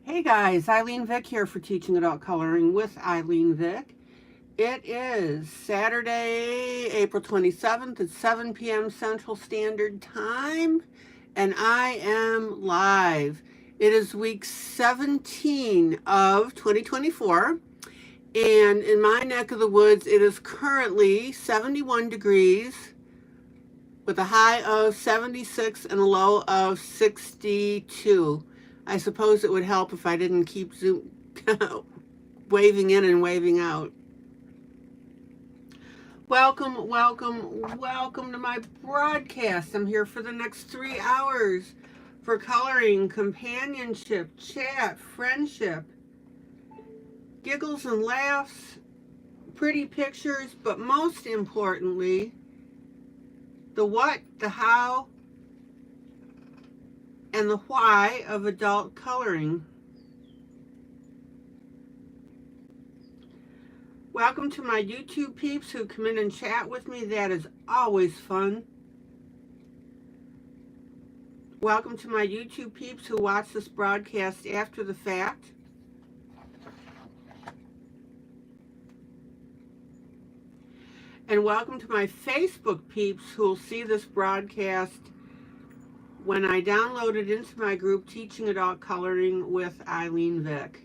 Hey guys, ILene Vick here for Teaching Adult Coloring with ILene Vick. It is Saturday, April 27th at 7 p.m. Central Standard Time, and I am live. It is week 17 of 2024, and in my neck of the woods, it is currently 71 degrees with a high of 76 and a low of 62. I suppose it would help if I didn't keep waving in and waving out. Welcome, welcome, welcome to my broadcast. I'm here for the next 3 hours for coloring, companionship, chat, friendship, giggles and laughs, pretty pictures, but most importantly, the what, the how, and the why of adult coloring. Welcome to my YouTube peeps who come in and chat with me. That is always fun. Welcome to my YouTube peeps who watch this broadcast after the fact. And welcome to my Facebook peeps who will see this broadcast when I download it into my group, Teaching Adult Coloring with ILene Vick.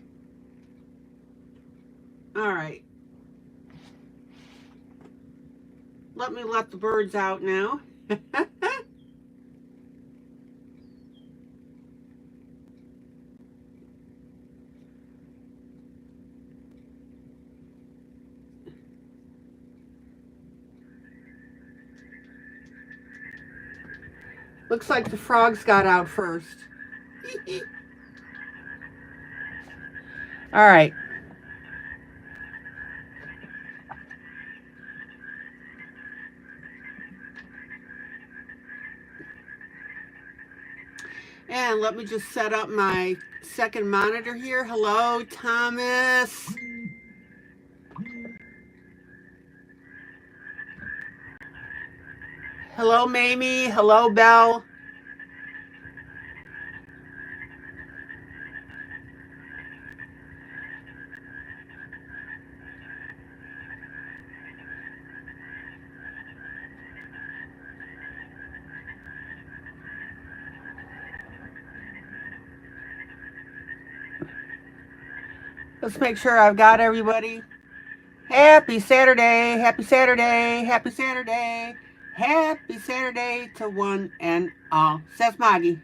All right. Let me let the birds out now. Looks like the frogs got out first. All right. And let me just set up my second monitor here. Hello, Thomas. Hello, Mamie. Hello, Belle. Let's make sure I've got everybody. Happy Saturday, happy Saturday, happy Saturday, happy Saturday to one and all, says Maggie.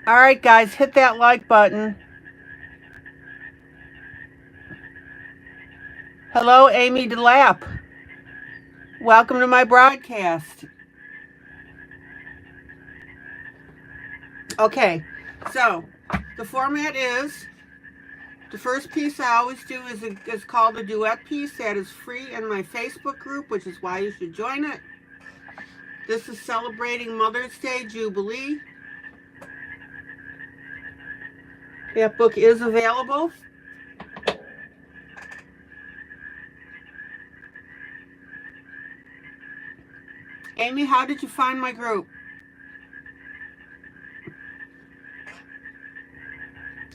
All right, guys, hit that like button. Hello, Amy DeLapp. Welcome to my broadcast. Okay, so the format is, the first piece I always do is called a duet piece. That is free in my Facebook group, which is why you should join it. This is celebrating Mother's Day Jubilee. That book is available. Amy, how did you find my group?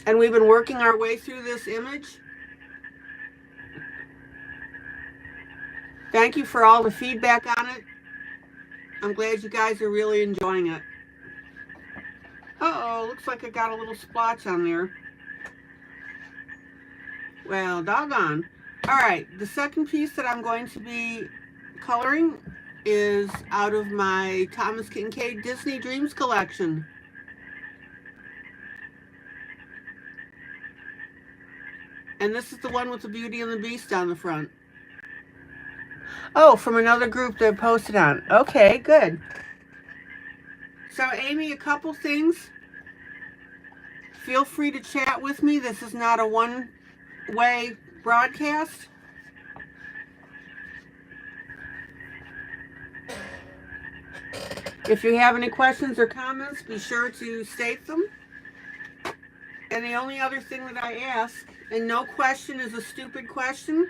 And we've been working our way through this image. Thank you for all the feedback on it. I'm glad you guys are really enjoying it. Uh-oh, looks like I got a little splotch on there. Well, doggone. All right, the second piece that I'm going to be coloring is out of my Thomas Kincaid Disney Dreams collection. And this is the one with the Beauty and the Beast on the front. Oh, from another group they posted on. Okay, good. So, Amy, a couple things. Feel free to chat with me. This is not a one-way broadcast. If you have any questions or comments, be sure to state them. And the only other thing that I ask, and no question is a stupid question,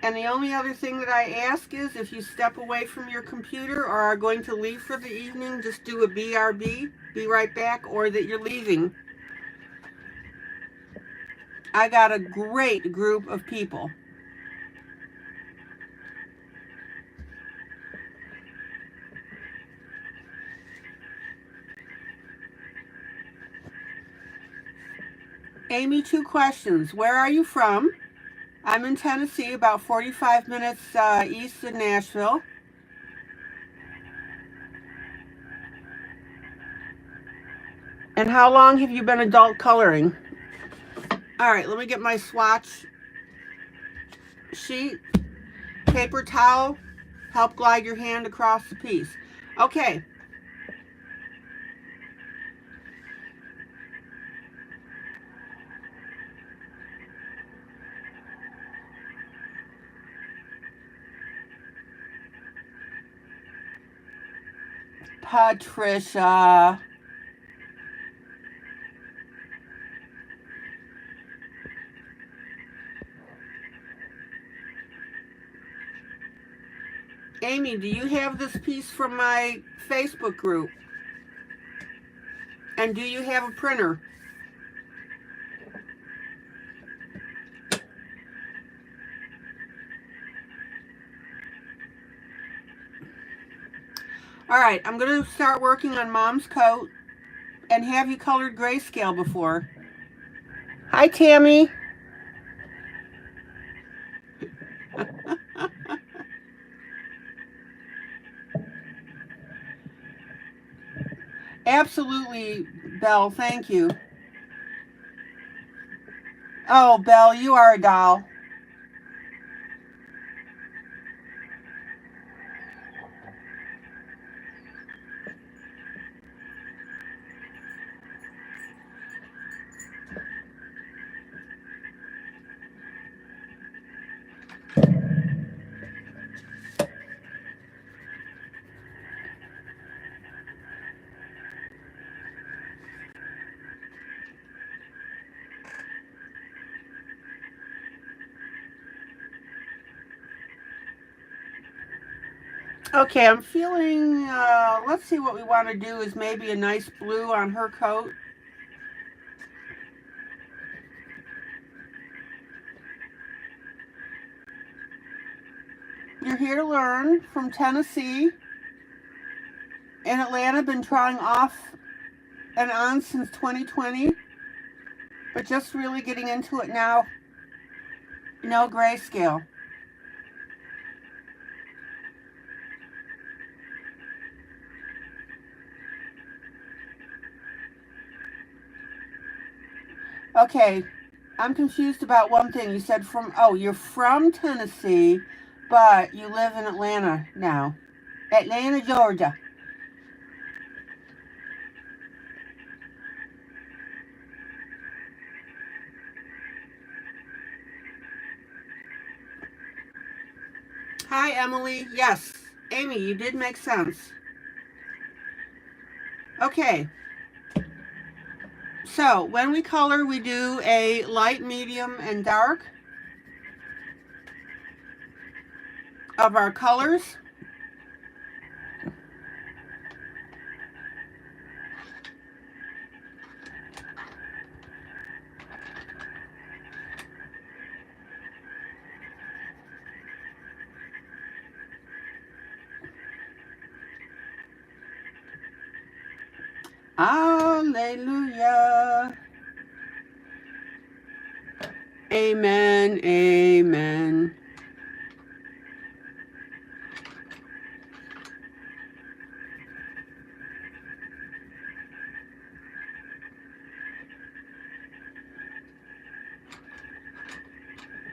And the only other thing that I ask is if you step away from your computer or are going to leave for the evening, just do a BRB, be right back, or that you're leaving. I got a great group of people. Amy, 2 questions. Where are you from? I'm in Tennessee, about 45 minutes east of Nashville. And how long have you been adult coloring? All right, let me get my swatch sheet. Paper towel, help glide your hand across the piece. Okay. Patricia. Amy, do you have this piece from my Facebook group? And do you have a printer? All right, I'm going to start working on Mom's coat. And have you colored grayscale before? Hi, Tammy. Absolutely, Belle, thank you. Oh, Belle, you are a doll. Okay, I'm feeling, let's see, what we want to do is maybe a nice blue on her coat. You're here to learn from Tennessee. In Atlanta, been trying off and on since 2020, but just really getting into it now. No grayscale. Okay, I'm confused about one thing. You said you're from Tennessee, but you live in Atlanta now. Atlanta, Georgia. Hi, Emily. Yes, Amy, you did make sense. Okay. So when we color, we do a light, medium, and dark of our colors. Hallelujah. Amen. Amen.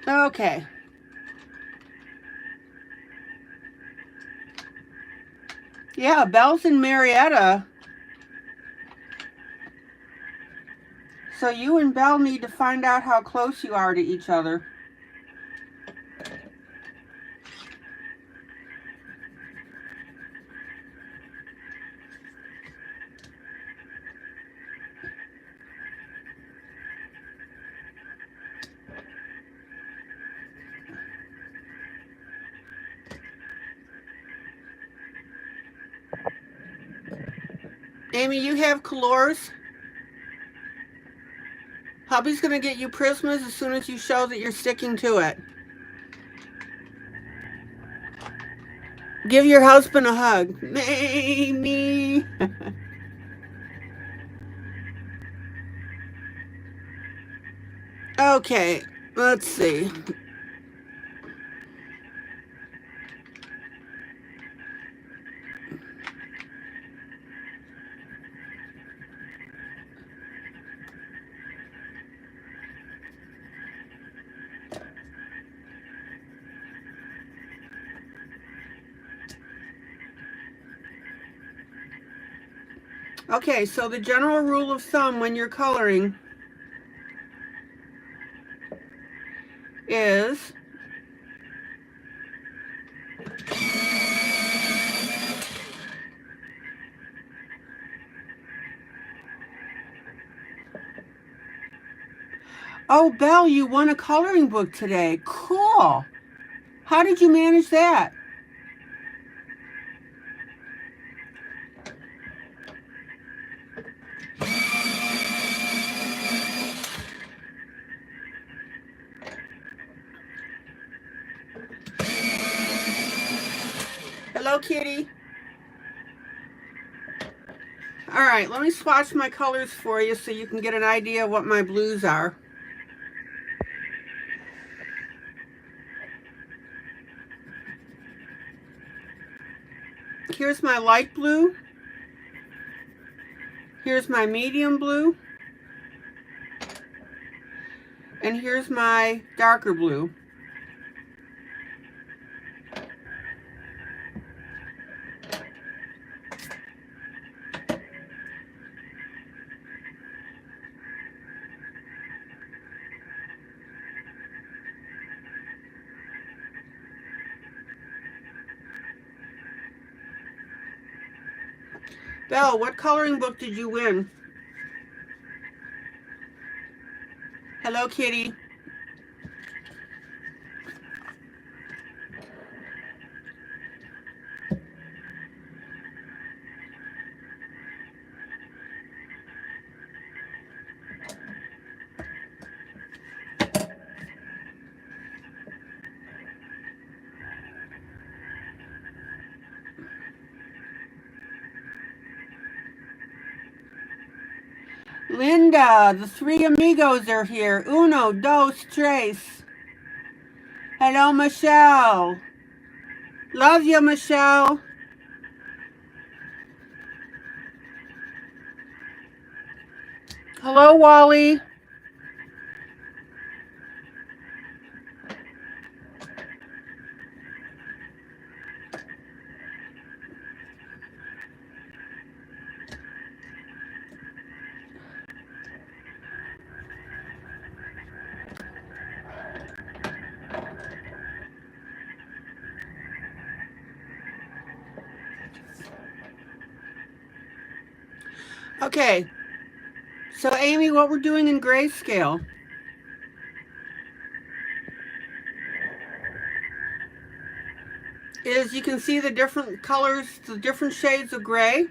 Okay. Yeah, Belle's in Marietta. So you and Belle need to find out how close you are to each other. Amy, you have colors. Hubby's going to get you Prismas as soon as you show that you're sticking to it. Give your husband a hug. Amy. Okay, let's see. Okay, so the general rule of thumb when you're coloring is oh, Belle, you won a coloring book today. Cool. How did you manage that? Hello, kitty. All right, let me swatch my colors for you so you can get an idea of what my blues are. Here's my light blue. Here's my medium blue. And here's my darker blue. Belle, what coloring book did you win? Hello, kitty. Linda, the three amigos are here. Uno, dos, tres. Hello, Michelle. Love you, Michelle. Hello, Wally. Okay, so Amy, what we're doing in grayscale is you can see the different colors, the different shades of gray.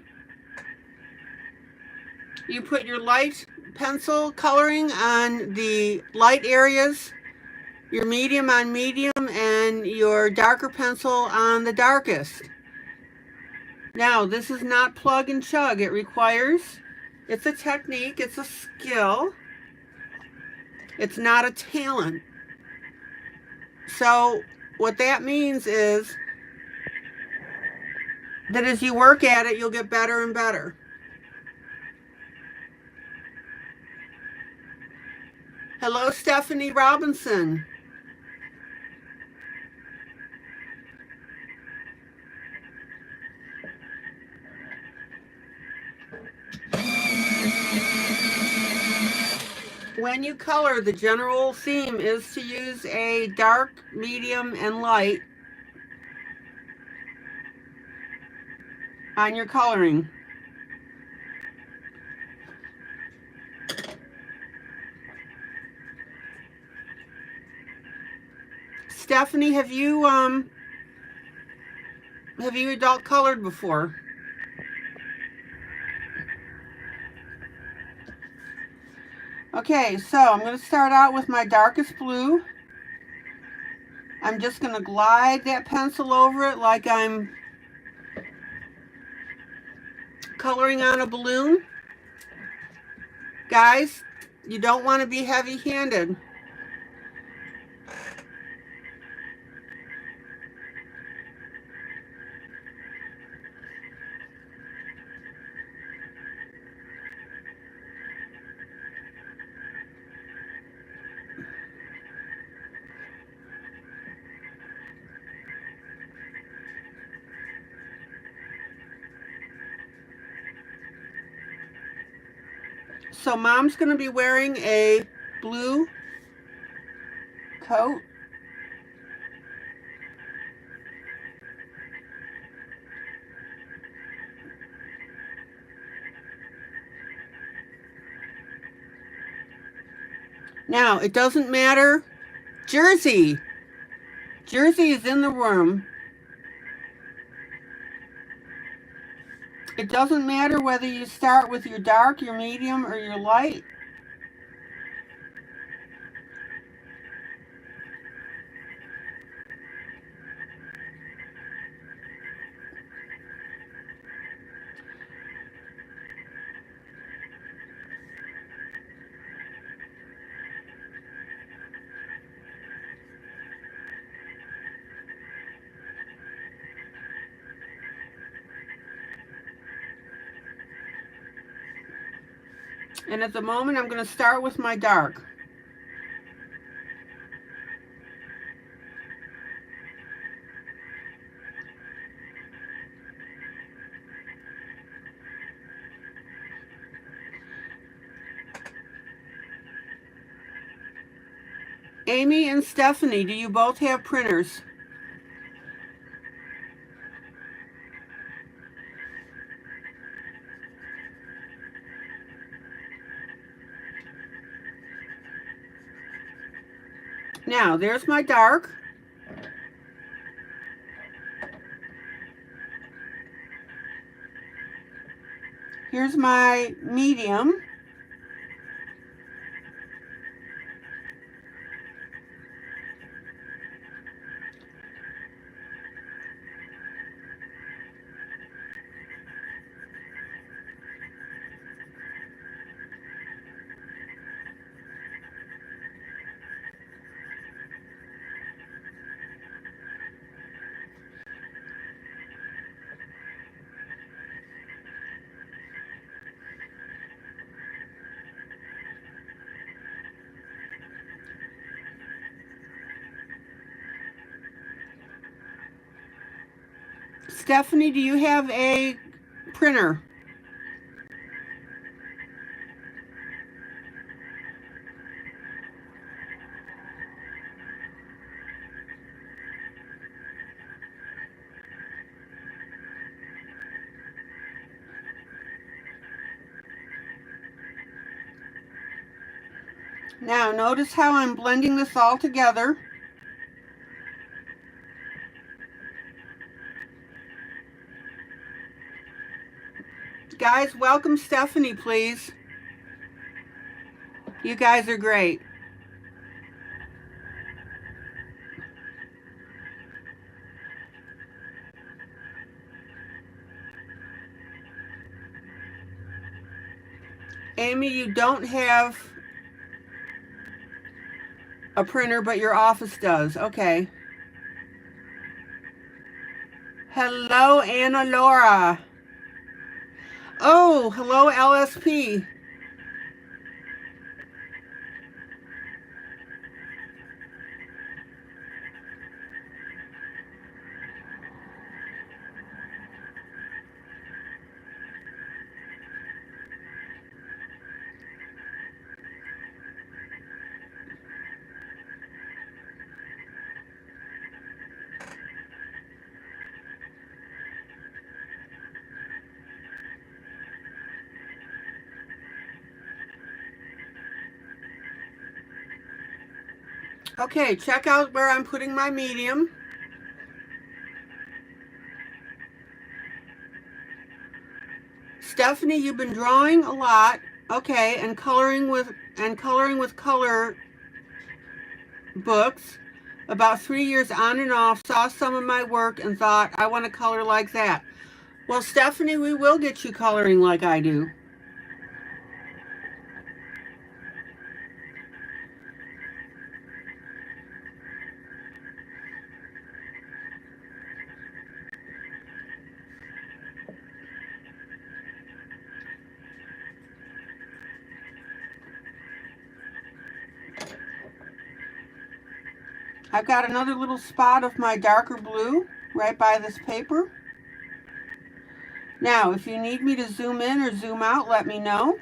You put your light pencil coloring on the light areas, your medium on medium, and your darker pencil on the darkest. Now, this is not plug and chug. It requires, it's a technique, it's a skill. It's not a talent. So what that means is that as you work at it, you'll get better and better. Hello, Stephanie Robinson. When you color, the general theme is to use a dark, medium, and light on your coloring. Stephanie, have you adult colored before? Okay, so I'm going to start out with my darkest blue. I'm just going to glide that pencil over it like I'm coloring on a balloon. Guys, you don't want to be heavy-handed. So Mom's going to be wearing a blue coat. Now, it doesn't matter. Jersey is in the room. It doesn't matter whether you start with your dark, your medium, or your light. And at the moment, I'm going to start with my dark. Amy and Stephanie, do you both have printers? Now, there's my dark. Here's my medium. Stephanie, do you have a printer? Now, notice how I'm blending this all together. Guys, welcome Stephanie, please. You guys are great. Amy, you don't have a printer, but your office does. Okay. Hello, Anna Laura. Oh, hello, LSP. Okay, check out where I'm putting my medium. Stephanie, you've been drawing a lot. Okay, and coloring with color books. About 3 years on and off, saw some of my work and thought, I want to color like that. Well, Stephanie, we will get you coloring like I do. I've got another little spot of my darker blue right by this paper. Now, if you need me to zoom in or zoom out, let me know.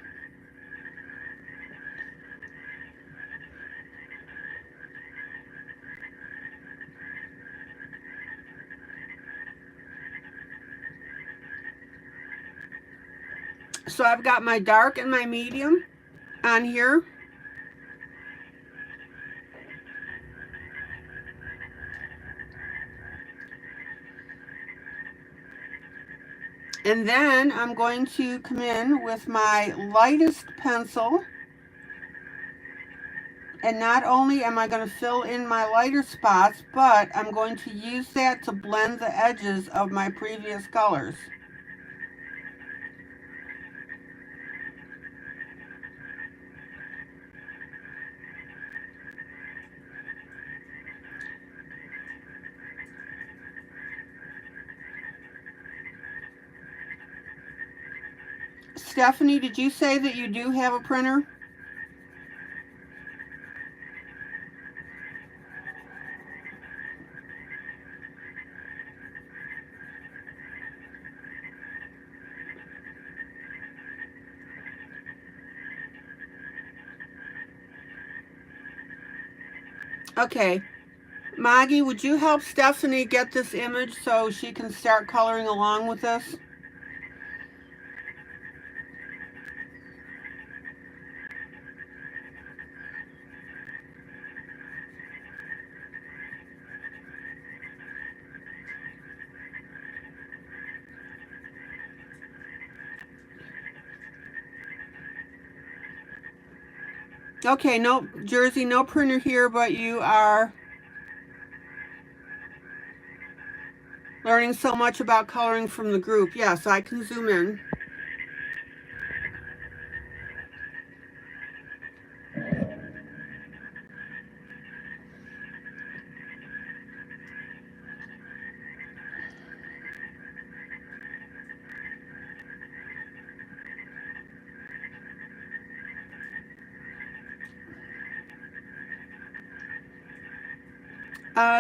So I've got my dark and my medium on here. And then I'm going to come in with my lightest pencil. And not only am I going to fill in my lighter spots, but I'm going to use that to blend the edges of my previous colors. Stephanie, did you say that you do have a printer? Okay. Maggie, would you help Stephanie get this image so she can start coloring along with us? Okay, no, Jersey, no printer here, but you are learning so much about coloring from the group. Yes, I can zoom in.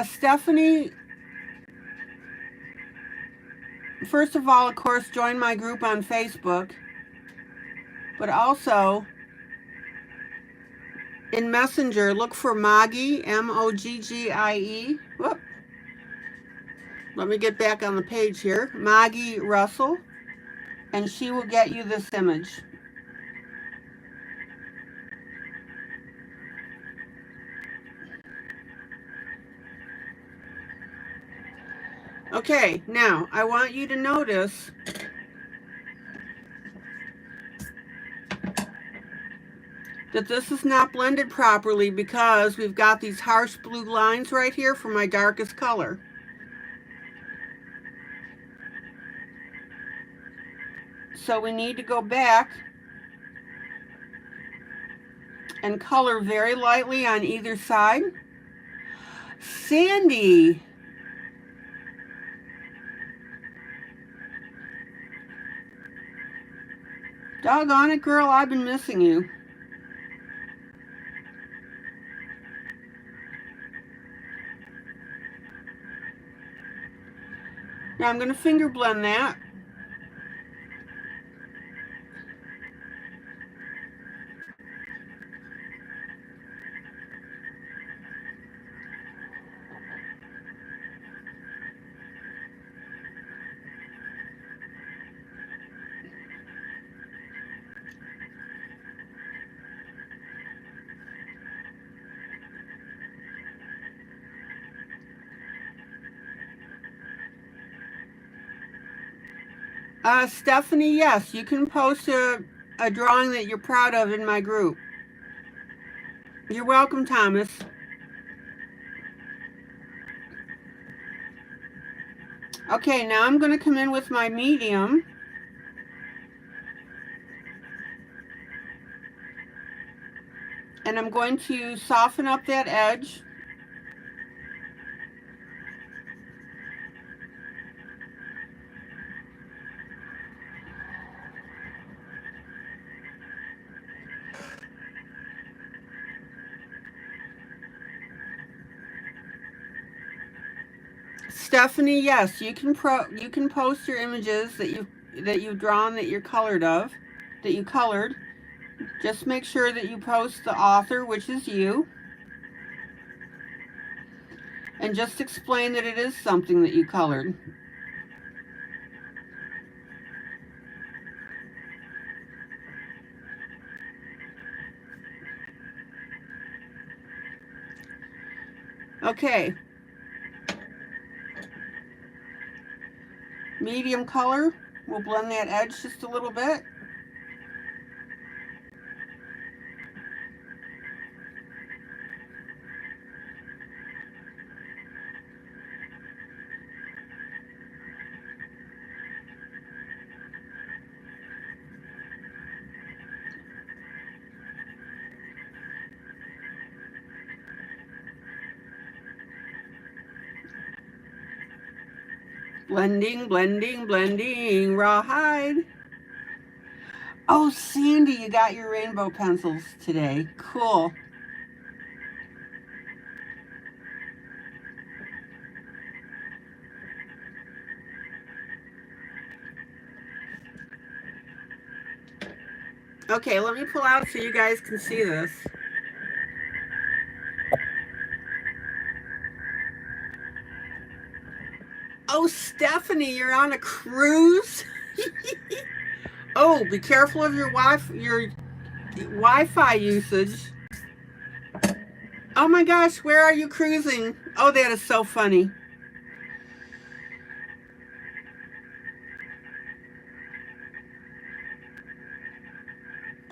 Stephanie, first of all, of course, join my group on Facebook, but also in Messenger, look for Moggie, M-O-G-G-I-E. Whoop. Let me get back on the page here. Moggie Russell, and she will get you this image. Okay, now I want you to notice that this is not blended properly because we've got these harsh blue lines right here for my darkest color. So we need to go back and color very lightly on either side. Sandy, doggone it, girl, I've been missing you. Now I'm going to finger blend that. Stephanie, yes, you can post a a drawing that you're proud of in my group. You're welcome, Thomas. Okay, now I'm going to come in with my medium. And I'm going to soften up that edge. Stephanie, yes, you can post your images that you've drawn that you're colored of, that you colored. Just make sure that you post the author, which is you. And just explain that it is something that you colored. Okay. Medium color. We'll blend that edge just a little bit. Blending, blending, blending, rawhide. Oh, Sandy, you got your rainbow pencils today. Cool. Okay, let me pull out so you guys can see this. Oh, Stephanie, you're on a cruise? Oh, be careful of your Wi-Fi usage. Oh my gosh, where are you cruising? Oh, that is so funny.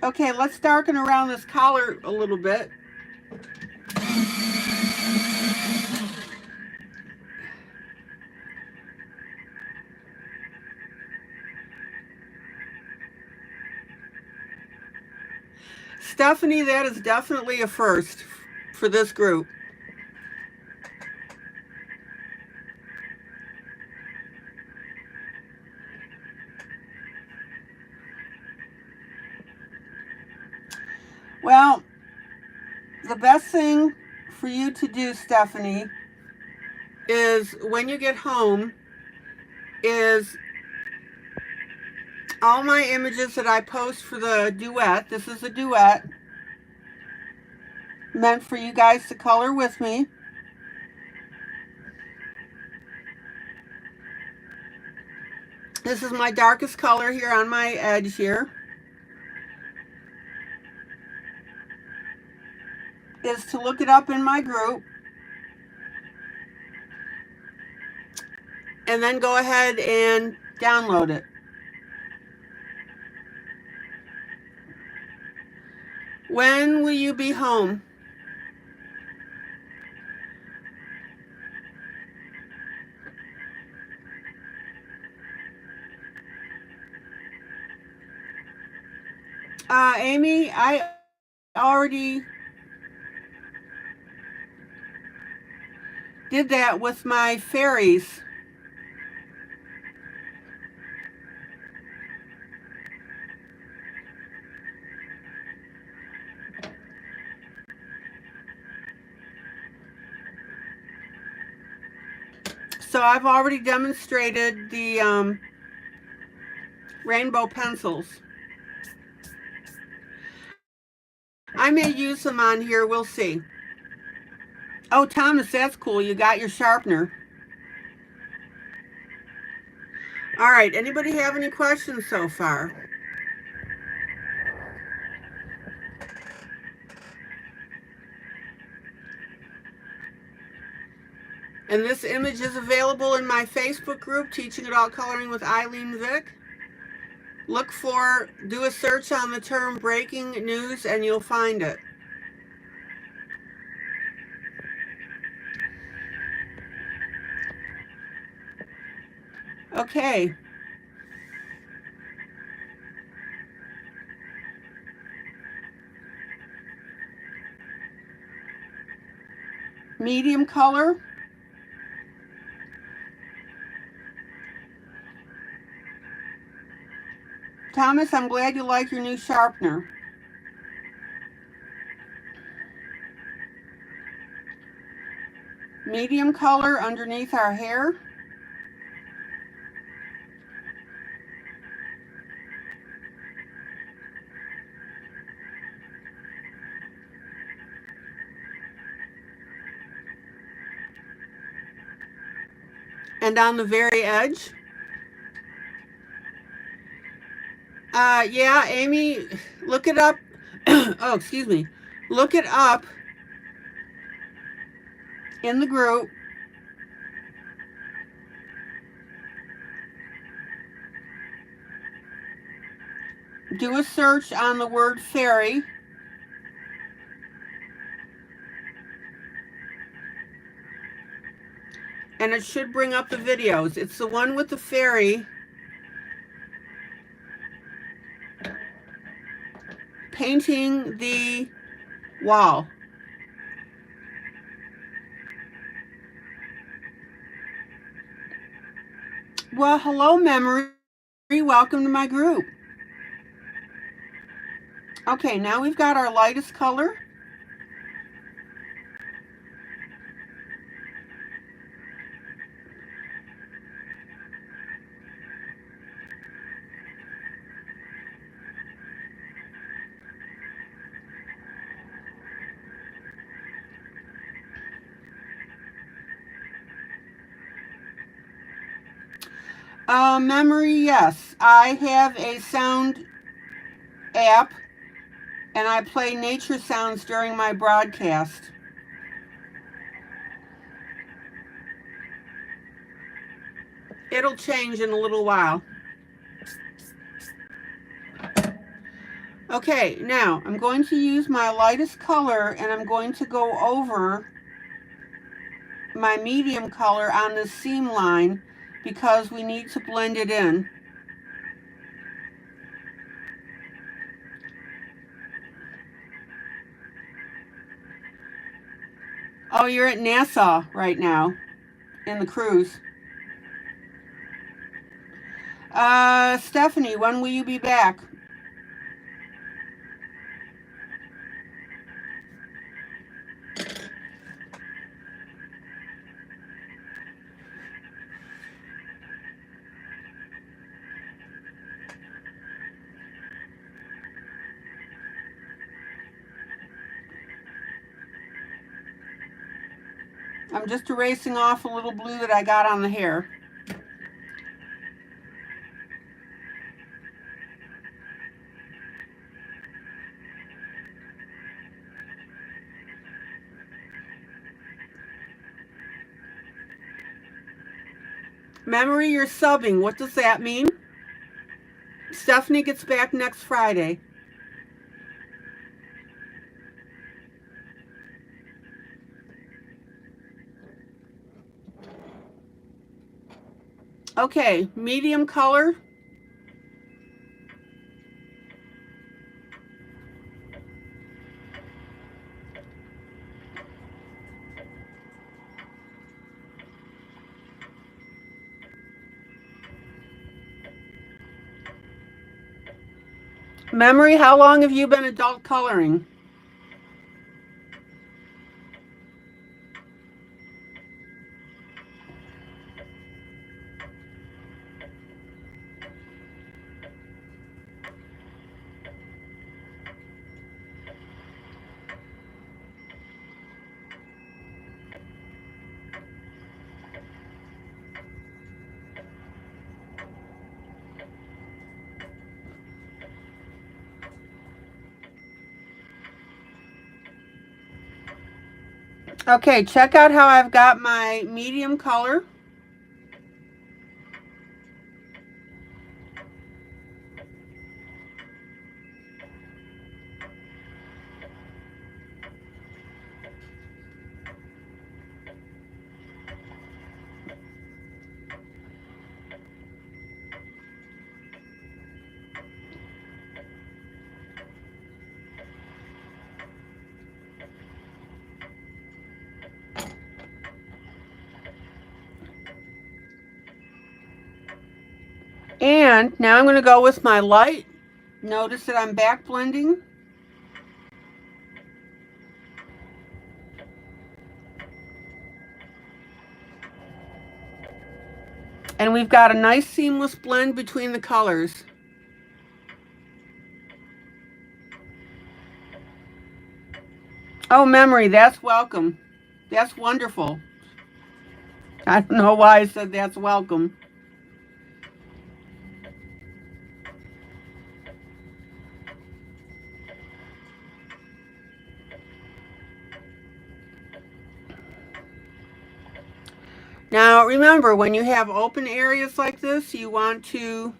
Okay, let's darken around this collar a little bit. Stephanie, that is definitely a first for this group. Well, the best thing for you to do, Stephanie, is when you get home, is all my images that I post for the duet. This is a duet meant for you guys to color with me. This is my darkest color here on my edge here. Is to look it up in my group and then go ahead and download it. When will you be home? Amy, I already did that with my fairies. So I've already demonstrated the rainbow pencils. I may use them on here, we'll see. Oh, Thomas, that's cool. You got your sharpener. All right, anybody have any questions so far? And this image is available in my Facebook group, Teaching Adult Coloring with ILene Vick. do a search on the term breaking news and you'll find it. Okay. Medium color. Thomas, I'm glad you like your new sharpener. Medium color underneath our hair. And on the very edge. Yeah, Amy, look it up. Oh, excuse me. Look it up in the group. Do a search on the word fairy. And it should bring up the videos. It's the one with the fairy painting the wall. Well, hello, Memory. Welcome to my group. Okay, now we've got our lightest color. Memory, yes. I have a sound app and I play nature sounds during my broadcast. It'll change in a little while. Okay, now I'm going to use my lightest color and I'm going to go over my medium color on the seam line because we need to blend it in. Oh, you're at Nassau right now in the cruise. Stephanie, when will you be back? I'm just erasing off a little blue that I got on the hair. Memory, you're subbing. What does that mean? Stephanie gets back next Friday. Okay, medium color. Memory, how long have you been adult coloring? Okay, check out how I've got my medium color. And now I'm going to go with my light. Notice that I'm back blending. And we've got a nice seamless blend between the colors. Oh, Memory, that's welcome. That's wonderful. I don't know why I said that's welcome. Now remember, when you have open areas like this, you want to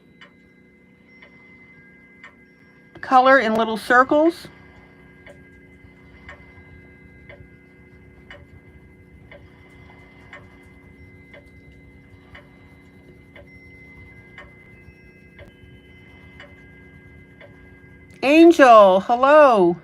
color in little circles. Angel, hello.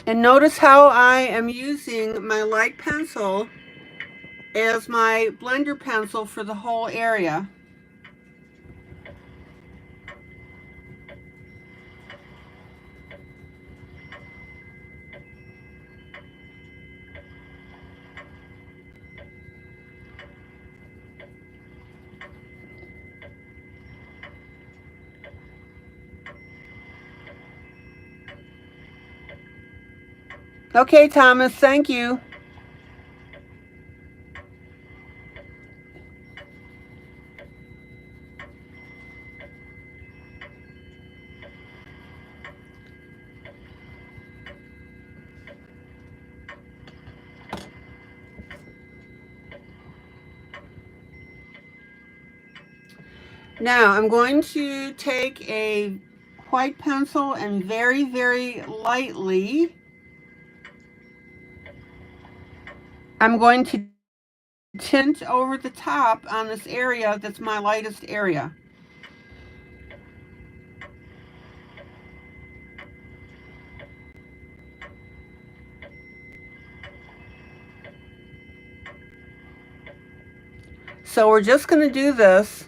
And notice how I am using my light pencil as my blender pencil for the whole area. Okay, Thomas, thank you. Now I'm going to take a white pencil and very, very lightly, I'm going to tint over the top on this area that's my lightest area. So we're just going to do this.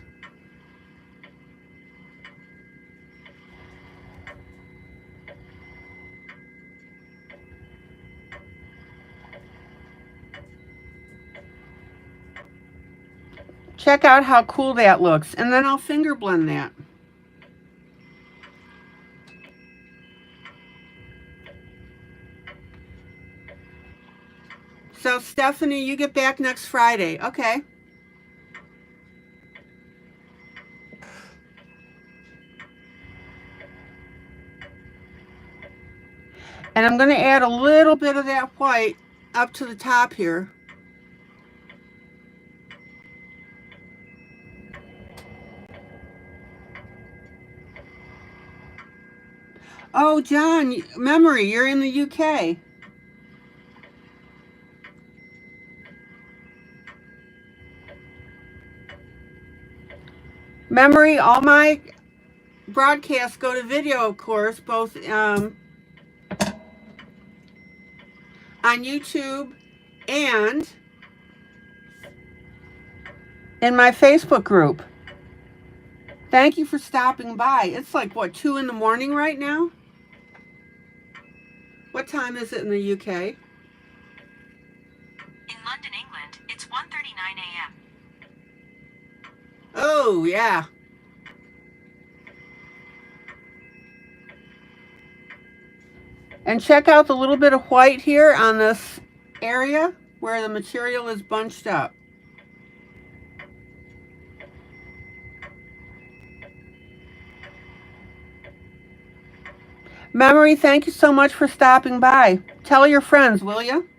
Check out how cool that looks, and then I'll finger blend that. So Stephanie, you get back next Friday. Okay. And I'm going to add a little bit of that white up to the top here. Oh, John, Memory, you're in the UK. Memory, all my broadcasts go to video, of course, both on YouTube and in my Facebook group. Thank you for stopping by. It's like, what, 2 in the morning right now? What time is it in the UK? In London, England, it's 1:39 a.m. Oh, yeah. And check out the little bit of white here on this area where the material is bunched up. Memory, thank you so much for stopping by. Tell your friends, will you?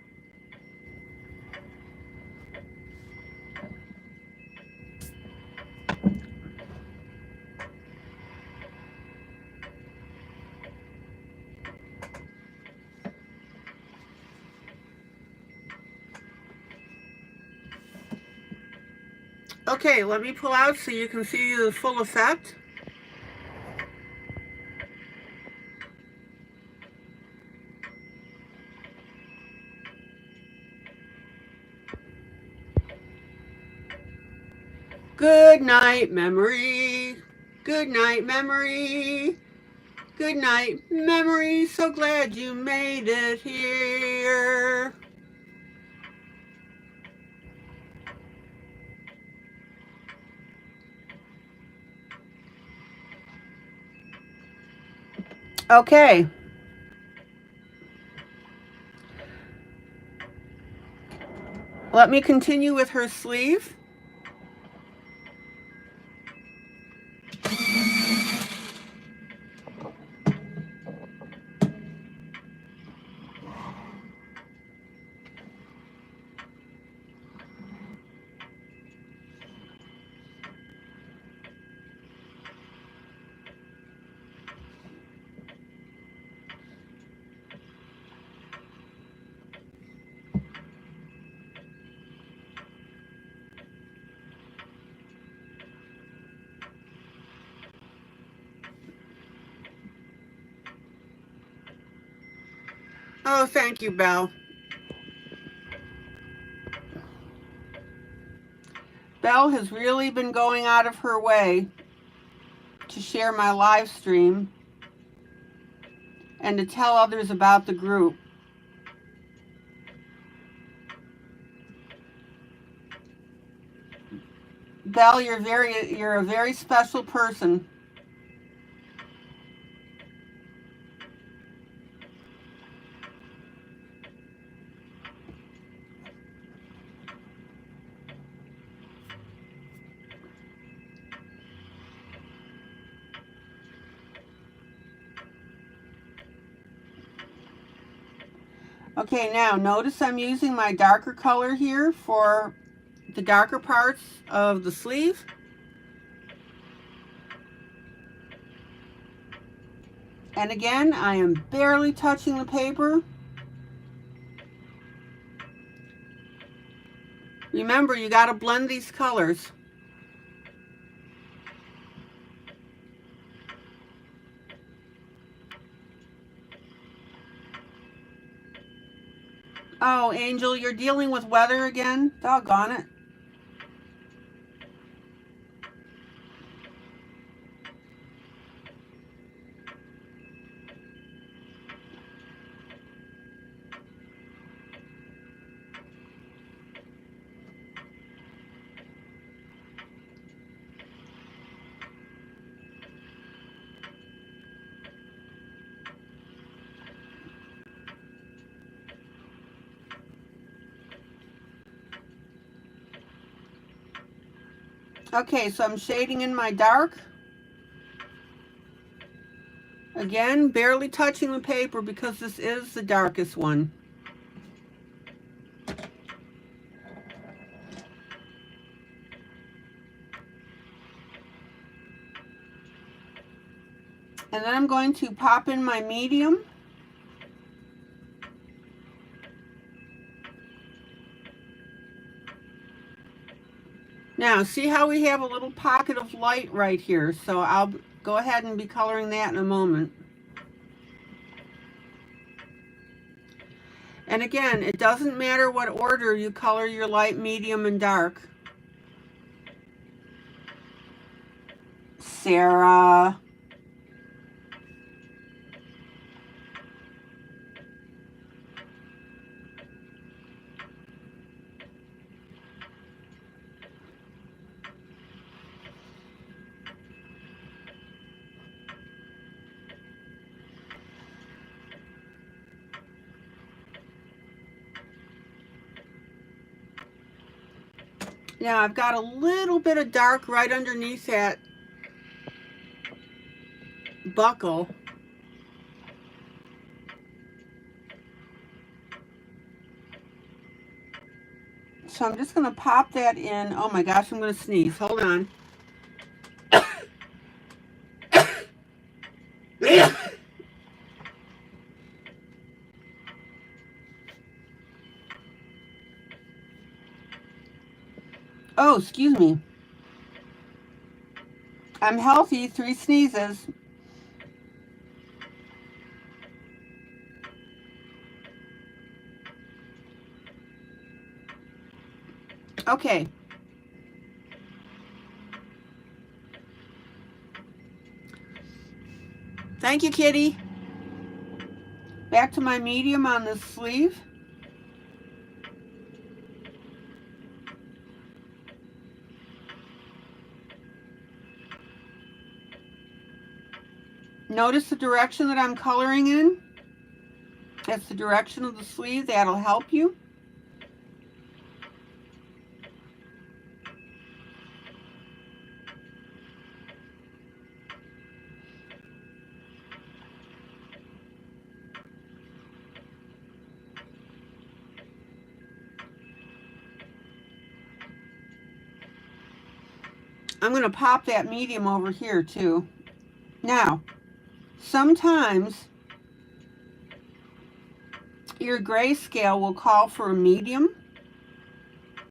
Okay, let me pull out so you can see the full effect. Good night, memory. Good night, memory. Good night, memory. So glad you made it here. Okay. Let me continue with her sleeve. Oh, thank you, Belle. Belle has really been going out of her way to share my live stream and to tell others about the group. Belle, you're a very special person. Okay, now notice I'm using my darker color here for the darker parts of the sleeve. And again, I am barely touching the paper. Remember, you got to blend these colors. Oh, Angel, you're dealing with weather again? Doggone it. Okay, so I'm shading in my dark. Again, barely touching the paper because this is the darkest one. And then I'm going to pop in my medium. Now, see how we have a little pocket of light right here? So I'll go ahead and be coloring that in a moment. And again, it doesn't matter what order you color your light, medium, and dark. Sarah. Now I've got a little bit of dark right underneath that buckle. So I'm just going to pop that in. Oh my gosh, I'm going to sneeze. Hold on. Oh, excuse me. I'm healthy, 3 sneezes. Okay. Thank you, kitty. Back to my medium on this sleeve. Notice the direction that I'm coloring in. That's the direction of the sleeve. That'll help you. I'm going to pop that medium over here too. Now, sometimes your grayscale will call for a medium.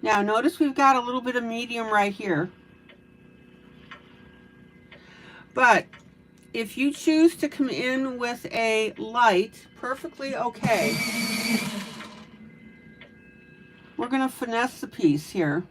Now notice we've got a little bit of medium right here. But if you choose to come in with a light, perfectly okay. We're going to finesse the piece here.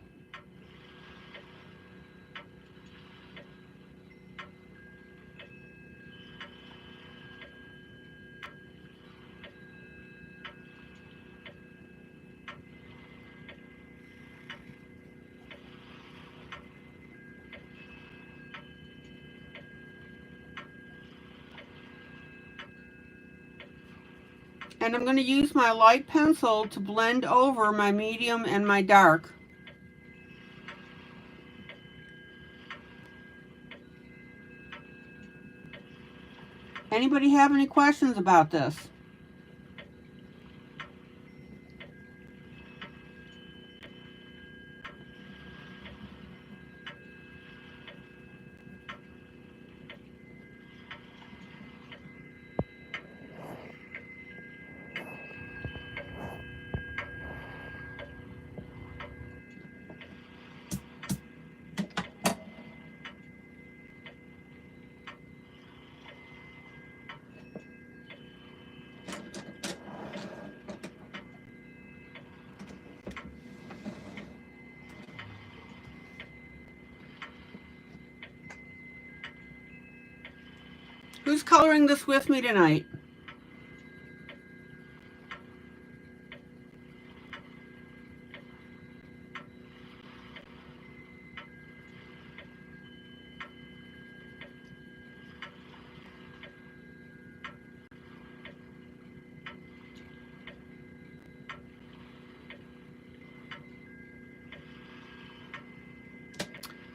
And I'm going to use my light pencil to blend over my medium and my dark. Anybody have any questions about this? Who's coloring this with me tonight?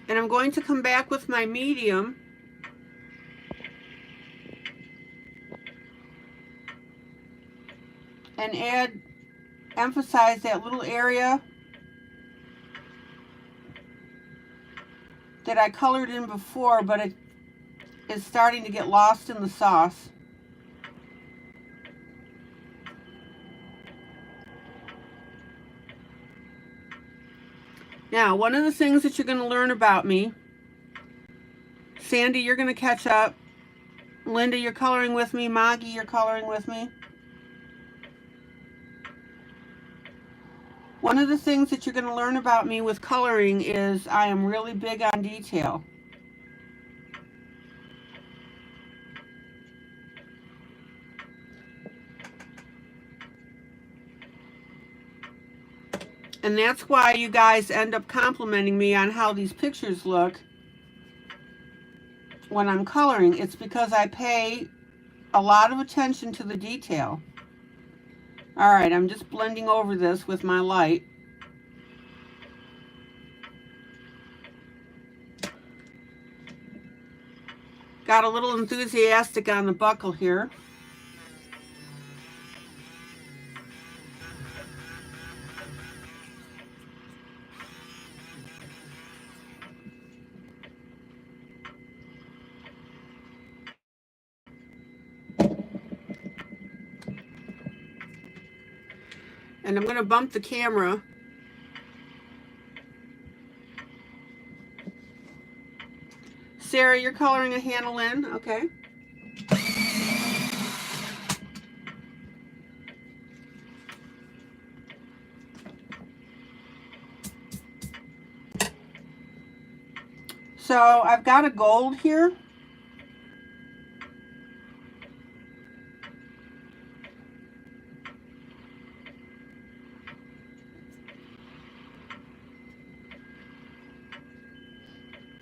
And I'm going to come back with my medium and emphasize that little area that I colored in before, but it is starting to get lost in the sauce. Now, one of the things that you're going to learn about me, Sandy, you're going to catch up. Linda, you're coloring with me. Maggie, you're coloring with me. One of the things that you're going to learn about me with coloring is I am really big on detail. And that's why you guys end up complimenting me on how these pictures look when I'm coloring. It's because I pay a lot of attention to the detail. All right, I'm just blending over this with my light. Got a little enthusiastic on the buckle here. And I'm going to bump the camera. Sarah, you're coloring a handle in, okay. So I've got a gold here.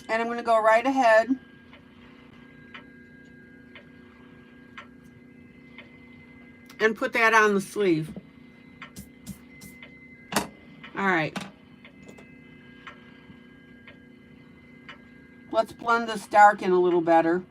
And I'm going to go right ahead and put that on the sleeve. All right. Let's blend this dark in a little better.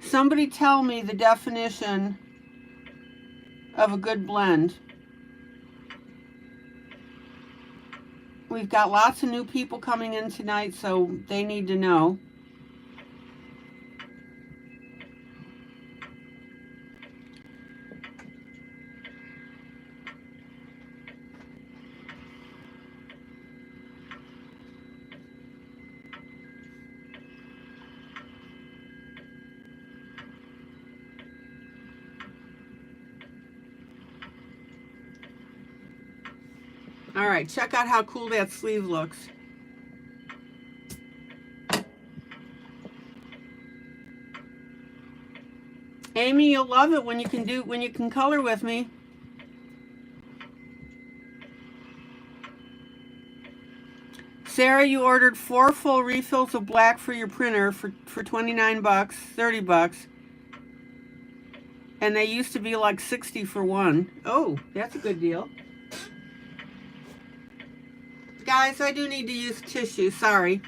Somebody tell me the definition of a good blend. We've got lots of new people coming in tonight, so they need to know. All right, check out how cool that sleeve looks. Amy, you'll love it when you can color with me. Sarah, you ordered 4 full refills of black for your printer for $29, $30. And they used to be like $60 for one. Oh, that's a good deal. Guys, I do need to use tissue, sorry.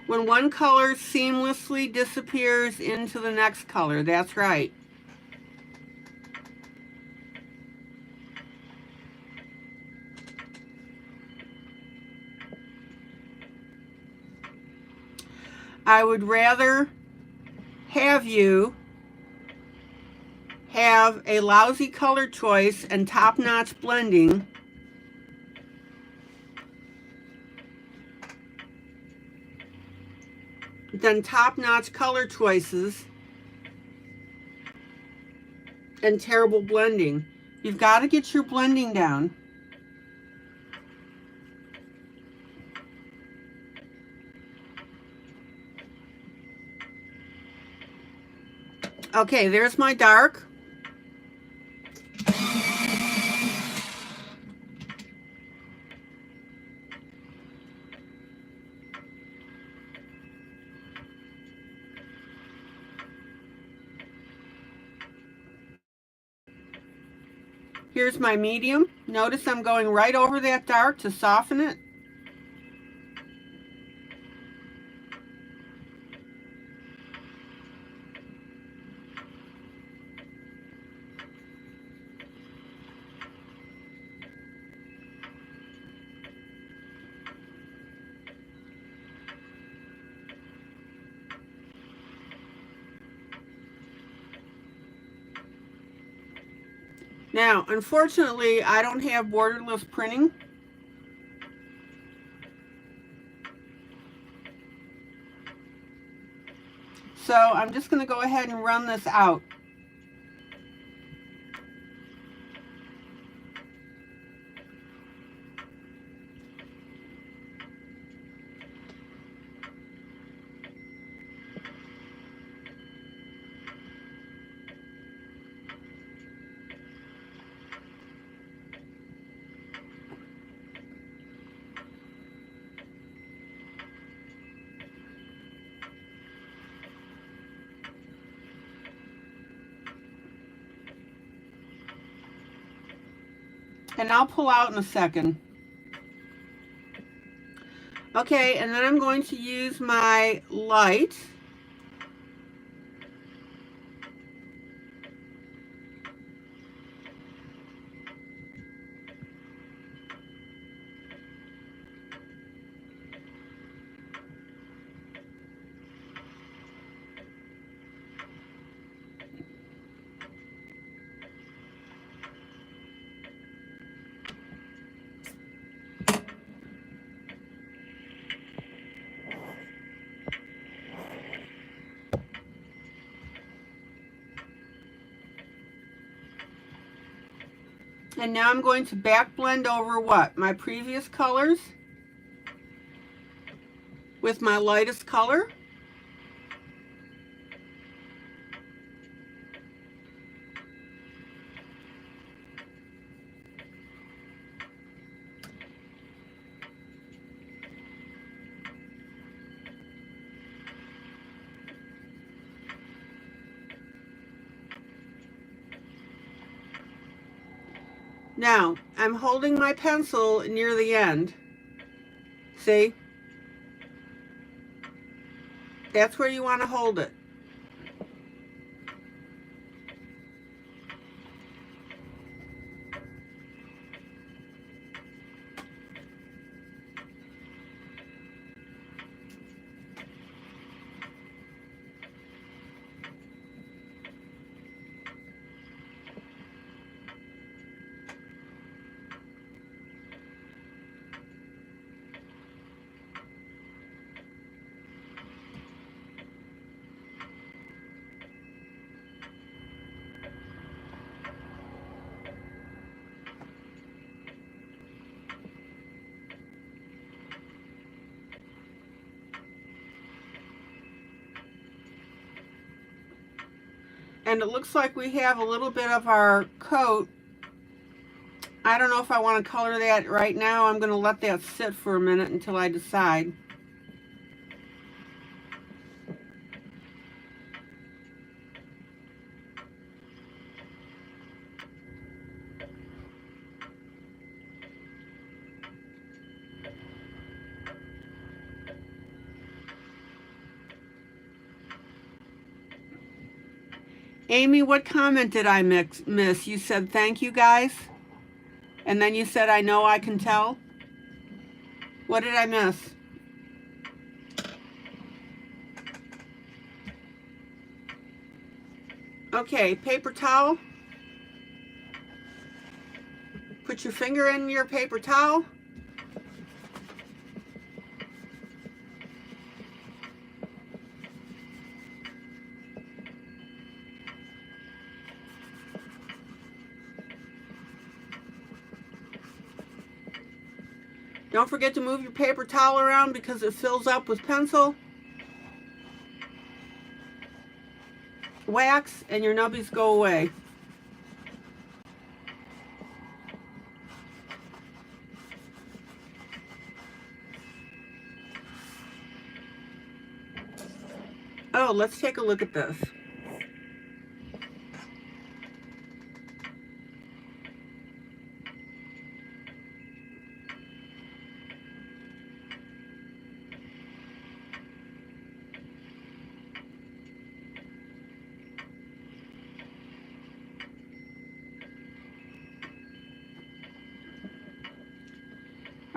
When one color seamlessly disappears into the next color, that's right. I would rather have you have a lousy color choice and top-notch blending than top-notch color choices and terrible blending. You've got to get your blending down. Okay, there's my dark. Here's my medium. Notice I'm going right over that dark to soften it. Now, unfortunately, I don't have borderless printing. So I'm just going to go ahead and run this out. And I'll pull out in a second. Okay, and then I'm going to use my light. And now I'm going to back blend over what? My previous colors with my lightest color. Now, I'm holding my pencil near the end. See? That's where you want to hold it. And it looks like we have a little bit of our coat. I don't know if I want to color that right now. I'm going to let that sit for a minute until I decide. Amy, what comment did I miss? You said thank you guys, and then you said I know I can tell. What did I miss? Okay, paper towel. Put your finger in your paper towel. Don't forget to move your paper towel around because it fills up with pencil, wax, and your nubbies go away. Oh, let's take a look at this.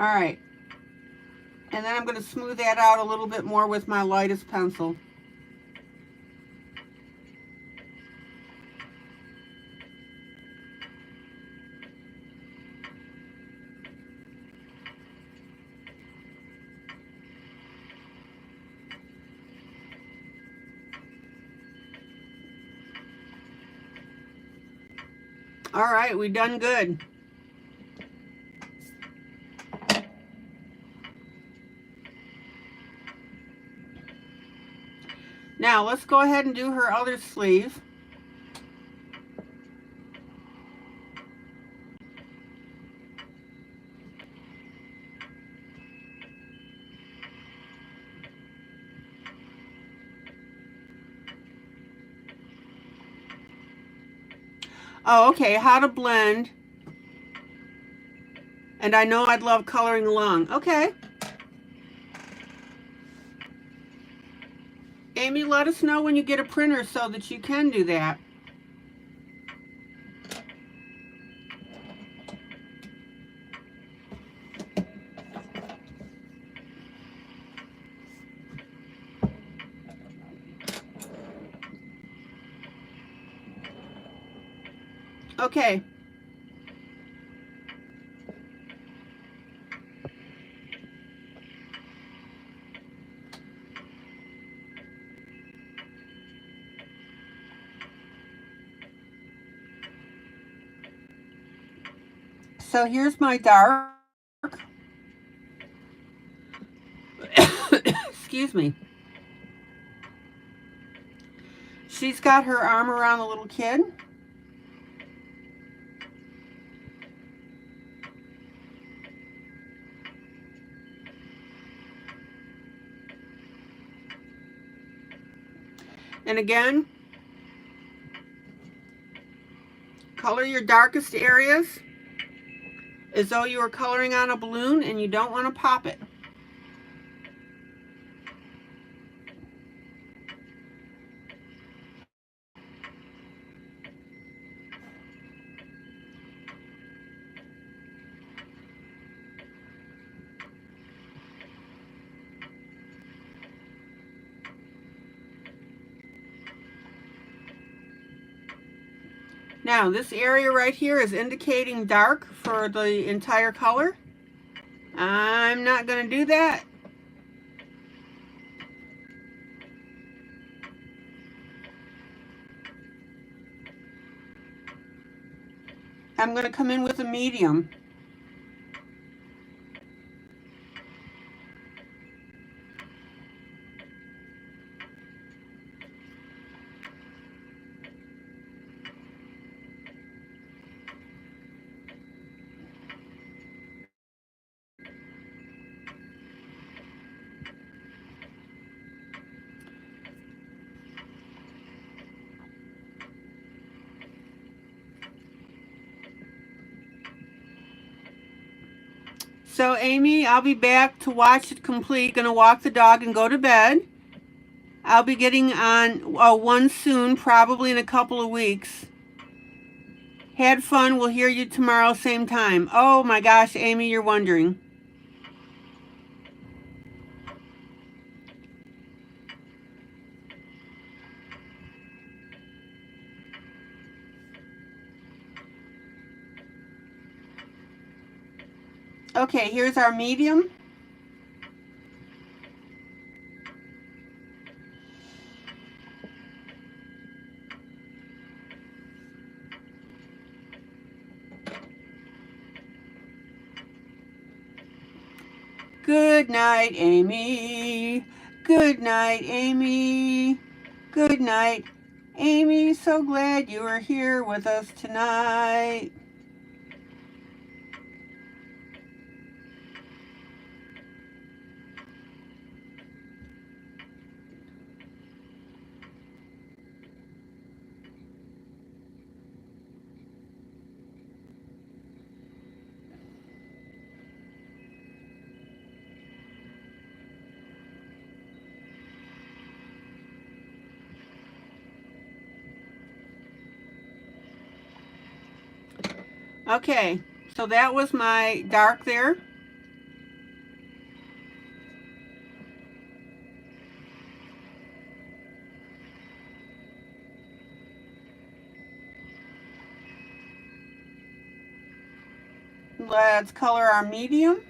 All right, and then I'm going to smooth that out a little bit more with my lightest pencil. All right, we done good. Now let's go ahead and do her other sleeve. Oh, okay, how to blend. And I know I'd love coloring along. Okay. Amy, let us know when you get a printer so that you can do that. Okay. So here's my dark. Excuse me. She's got her arm around the little kid. And again, color your darkest areas as though you were coloring on a balloon and you don't want to pop it. Now, this area right here is indicating dark for the entire color. I'm not going to do that. I'm going to come in with a medium. So Amy, I'll be back to watch it complete. Gonna walk the dog and go to bed. I'll be getting on one soon, probably in a couple of weeks. Had fun. We'll hear you tomorrow, same time. Oh my gosh, Amy, you're wondering. Okay, here's our medium. Good night, Amy. Good night, Amy. Good night, Amy. So glad you are here with us tonight. Okay, so that was my dark there. Let's color our medium.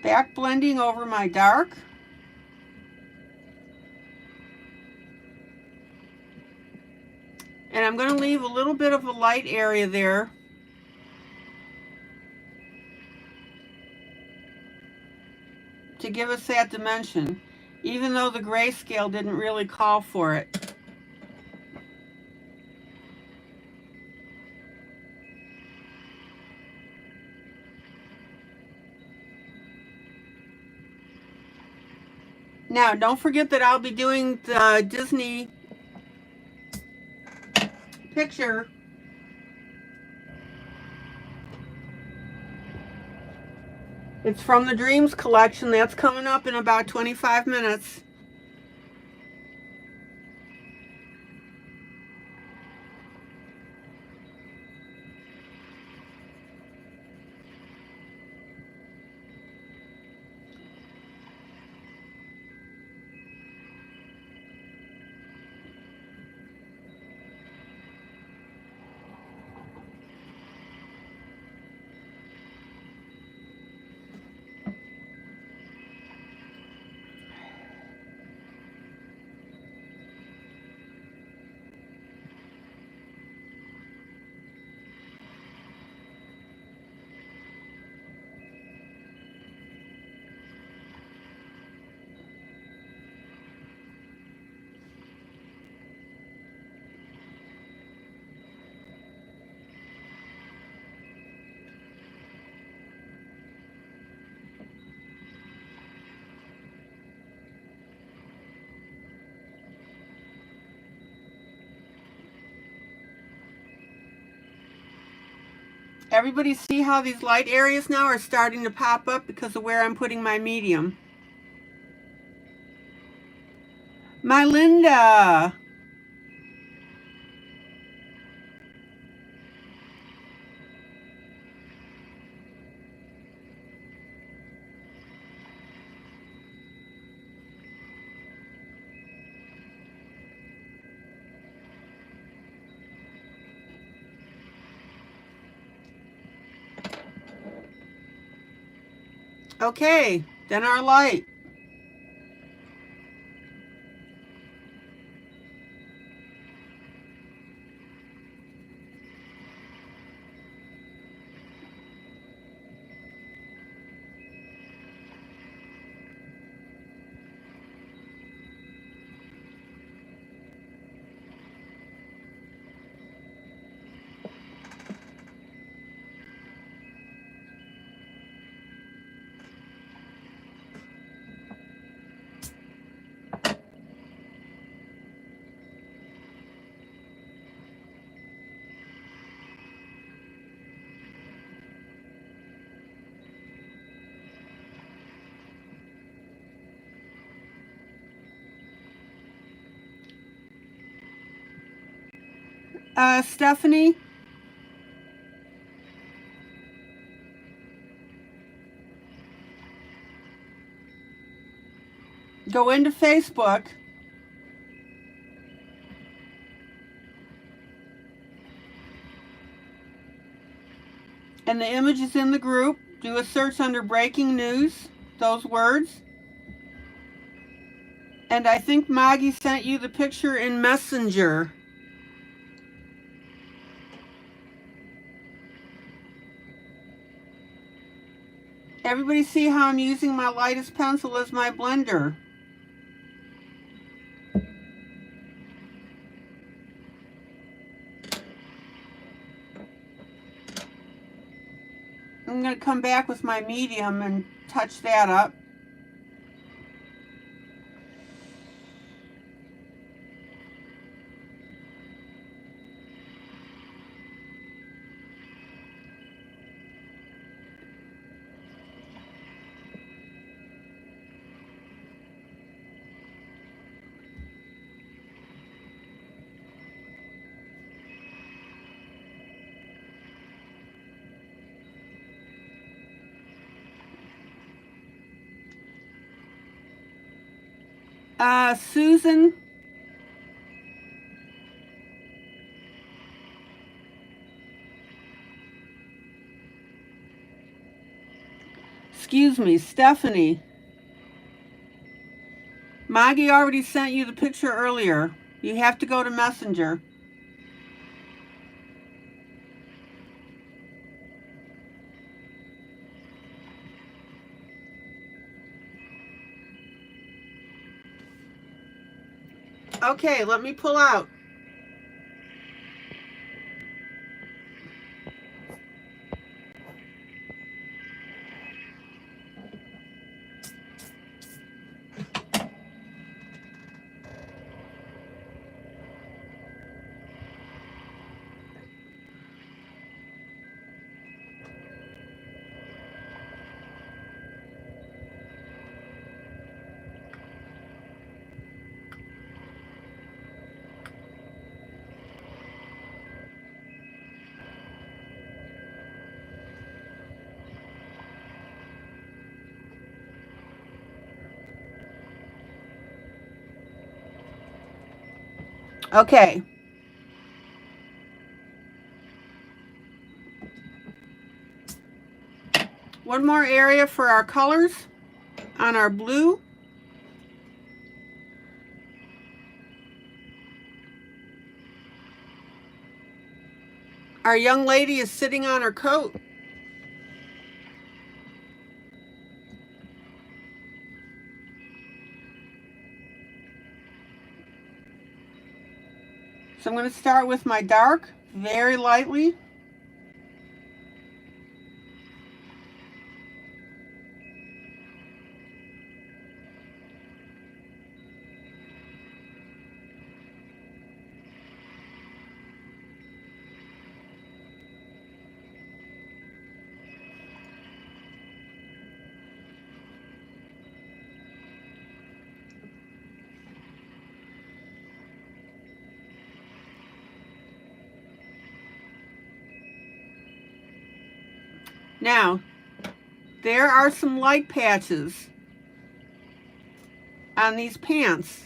Back blending over my dark. And I'm going to leave a little bit of a light area there. To give us that dimension, even though the grayscale didn't really call for it. Now, don't forget that I'll be doing the Disney picture. It's from the Dreams collection. That's coming up in about 25 minutes. Everybody see how these light areas now are starting to pop up because of where I'm putting my medium? My Linda. Okay, then our light. Stephanie, go into Facebook. And the image is in the group. Do a search under breaking news, those words. And I think Maggie sent you the picture in Messenger. Everybody see how I'm using my lightest pencil as my blender? I'm going to come back with my medium and touch that up. Susan, excuse me, Stephanie. Maggie already sent you the picture earlier. You have to go to Messenger. Okay, let me pull out. Okay. One more area for our colors on our blue. Our young lady is sitting on her coat. So I'm going to start with my dark, very lightly. Now, there are some light patches on these pants.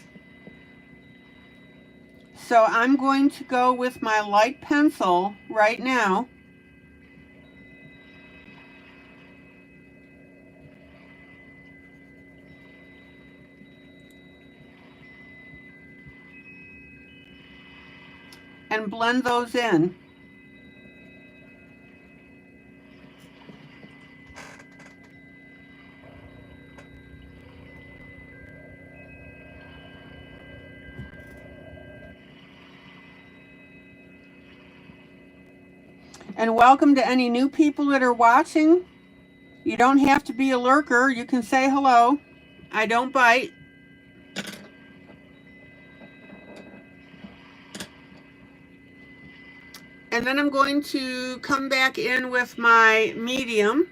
So I'm going to go with my light pencil right now. And blend those in. And welcome to any new people that are watching. You don't have to be a lurker. You can say hello. I don't bite. And then I'm going to come back in with my medium.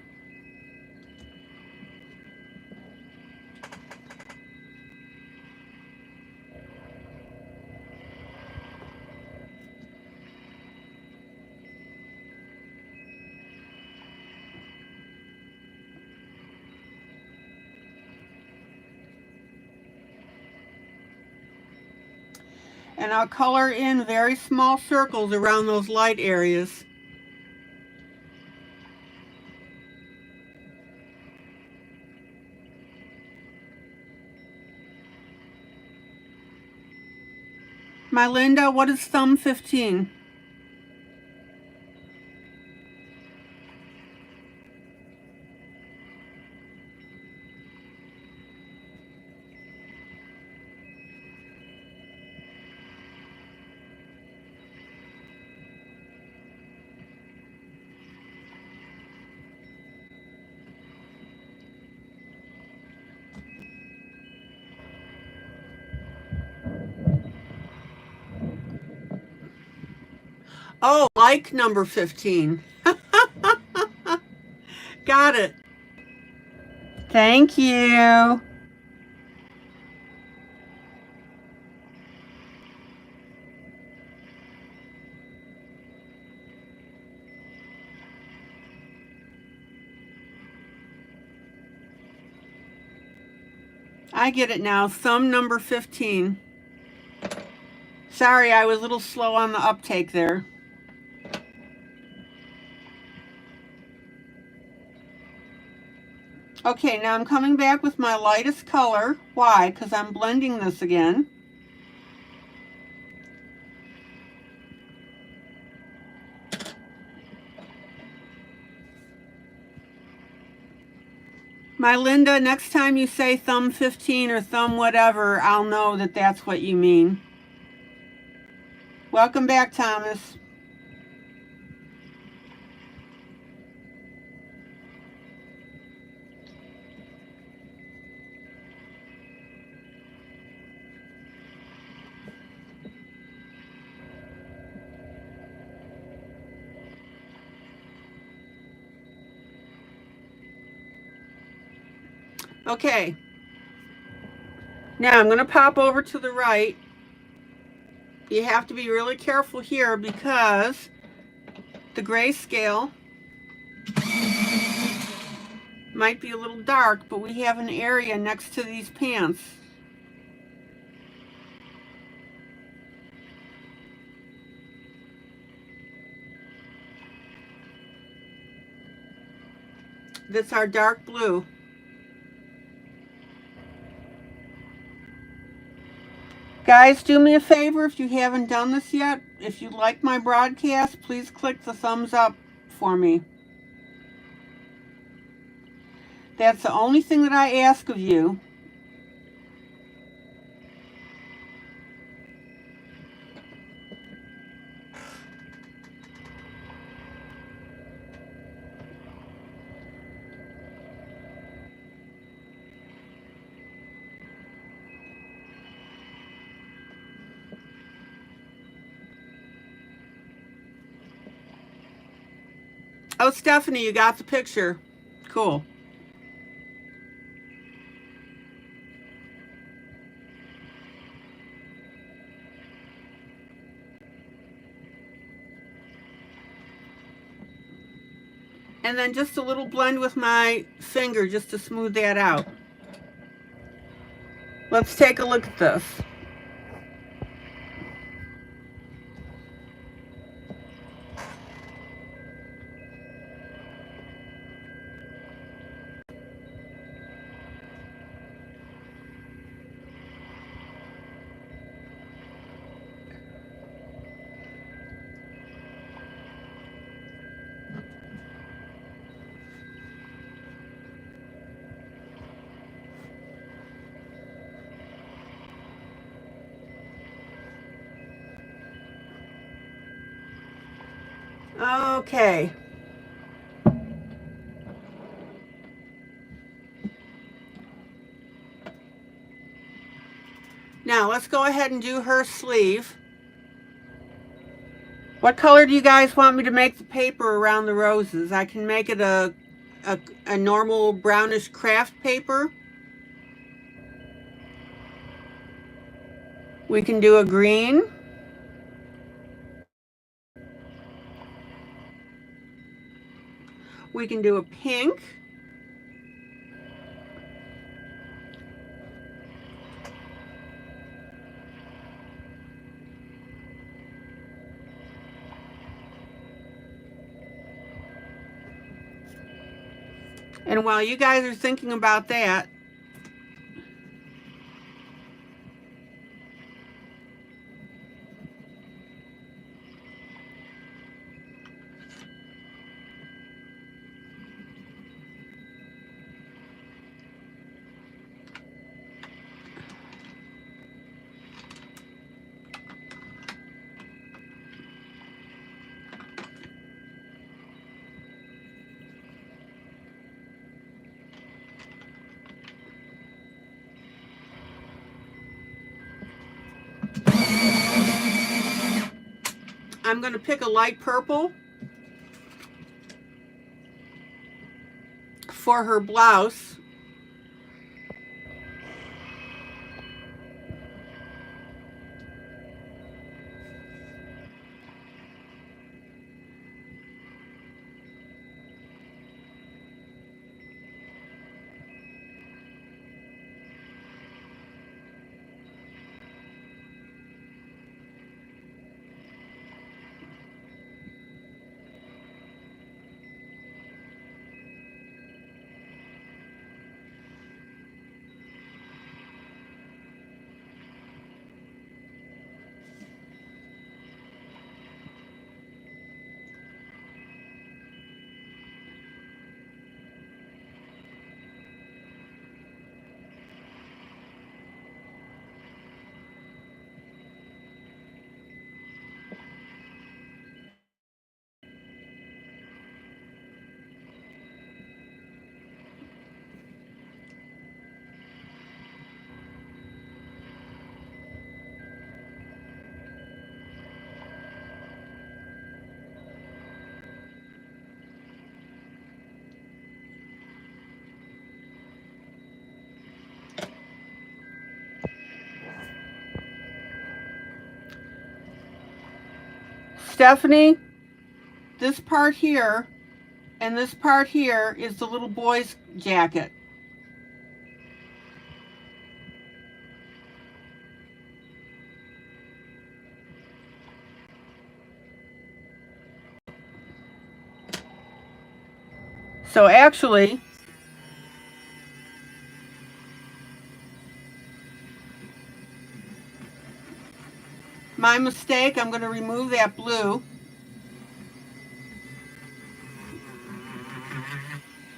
And I'll color in very small circles around those light areas. My Linda, what is thumb 15? Oh, like number 15. Got it. Thank you. I get it now. Thumb number 15. Sorry, I was a little slow on the uptake there. Okay, now I'm coming back with my lightest color. Why? Because I'm blending this again. My Linda, next time you say thumb 15 or thumb whatever, I'll know that that's what you mean. Welcome back, Thomas. Okay. Now I'm going to pop over to the right. You have to be really careful here because the grayscale might be a little dark, but we have an area next to these pants. That's our dark blue. Guys, do me a favor if you haven't done this yet. If you like my broadcast, please click the thumbs up for me. That's the only thing that I ask of you. Oh, Stephanie, you got the picture. Cool. And then just a little blend with my finger just to smooth that out. Let's take a look at this. Okay. Now let's go ahead and do her sleeve. What color do you guys want me to make the paper around the roses? I can make it a normal brownish craft paper. We can do a green. We can do a pink. And while you guys are thinking about that, I'm going to pick a light purple for her blouse. Stephanie, this part here and this part here is the little boy's jacket. So actually, my mistake, I'm going to remove that blue.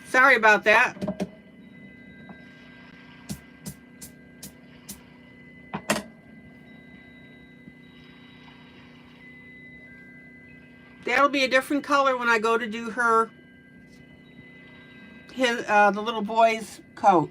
Sorry about that. That'll be a different color when I go to do the little boy's coat.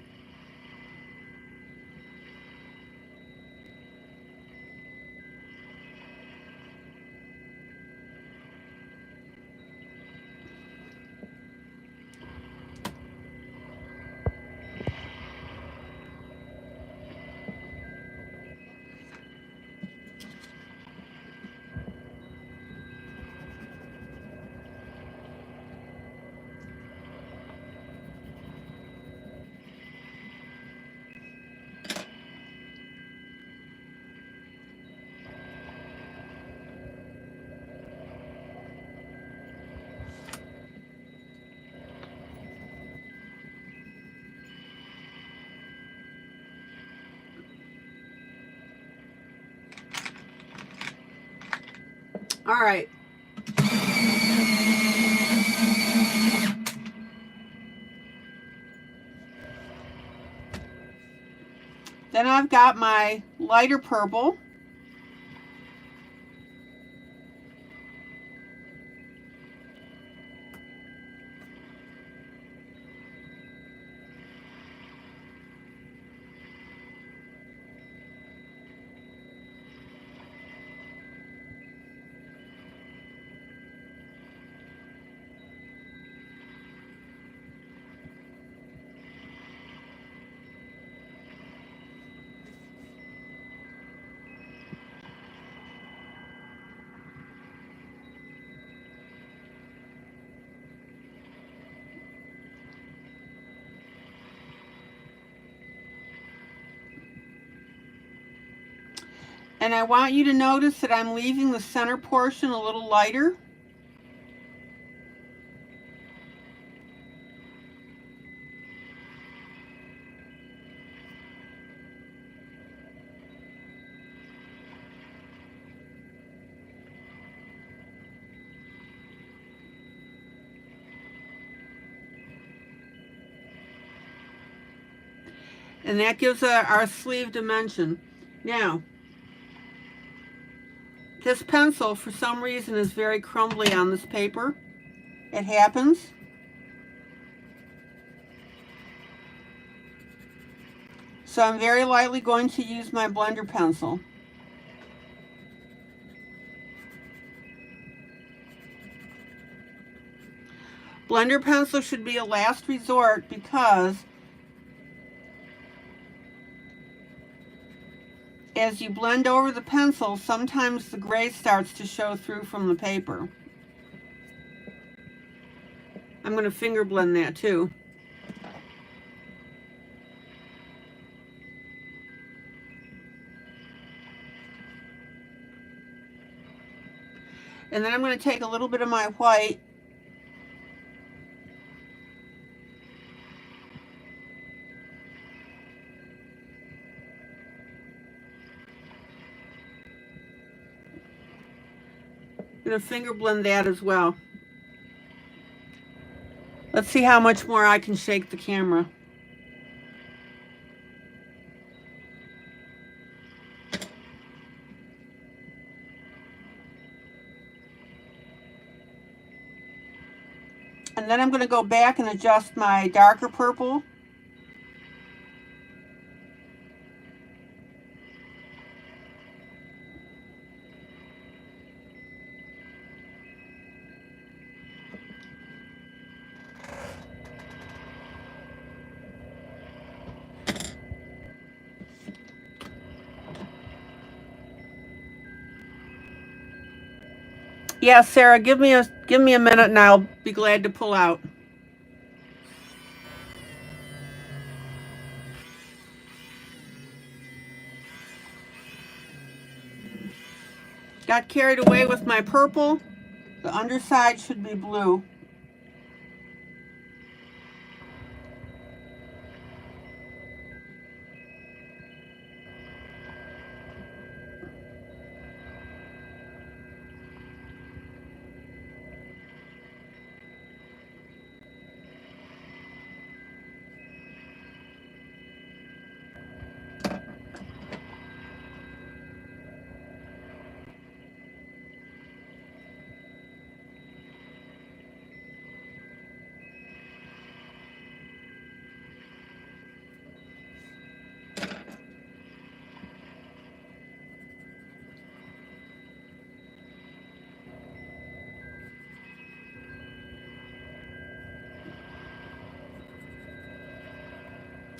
All right. Then I've got my lighter purple. And I want you to notice that I'm leaving the center portion a little lighter. And that gives our sleeve dimension. Now, this pencil, for some reason, is very crumbly on this paper. It happens. So I'm very lightly going to use my blender pencil. Blender pencil should be a last resort because as you blend over the pencil, sometimes the gray starts to show through from the paper. I'm going to finger blend that too. And then I'm going to take a little bit of my white I'm going to finger blend that as well. Let's see how much more I can shake the camera. And then I'm going to go back and adjust my darker purple. Yeah, Sarah, give me a minute and I'll be glad to pull out. Got carried away with my purple. The underside should be blue.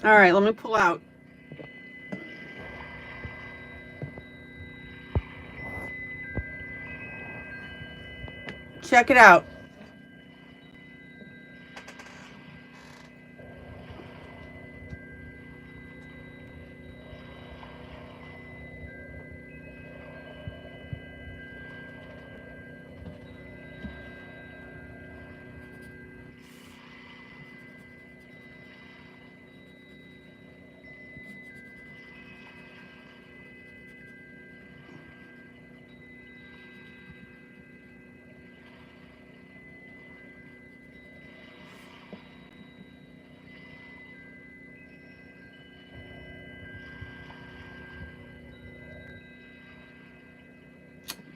All right, let me pull out. Check it out.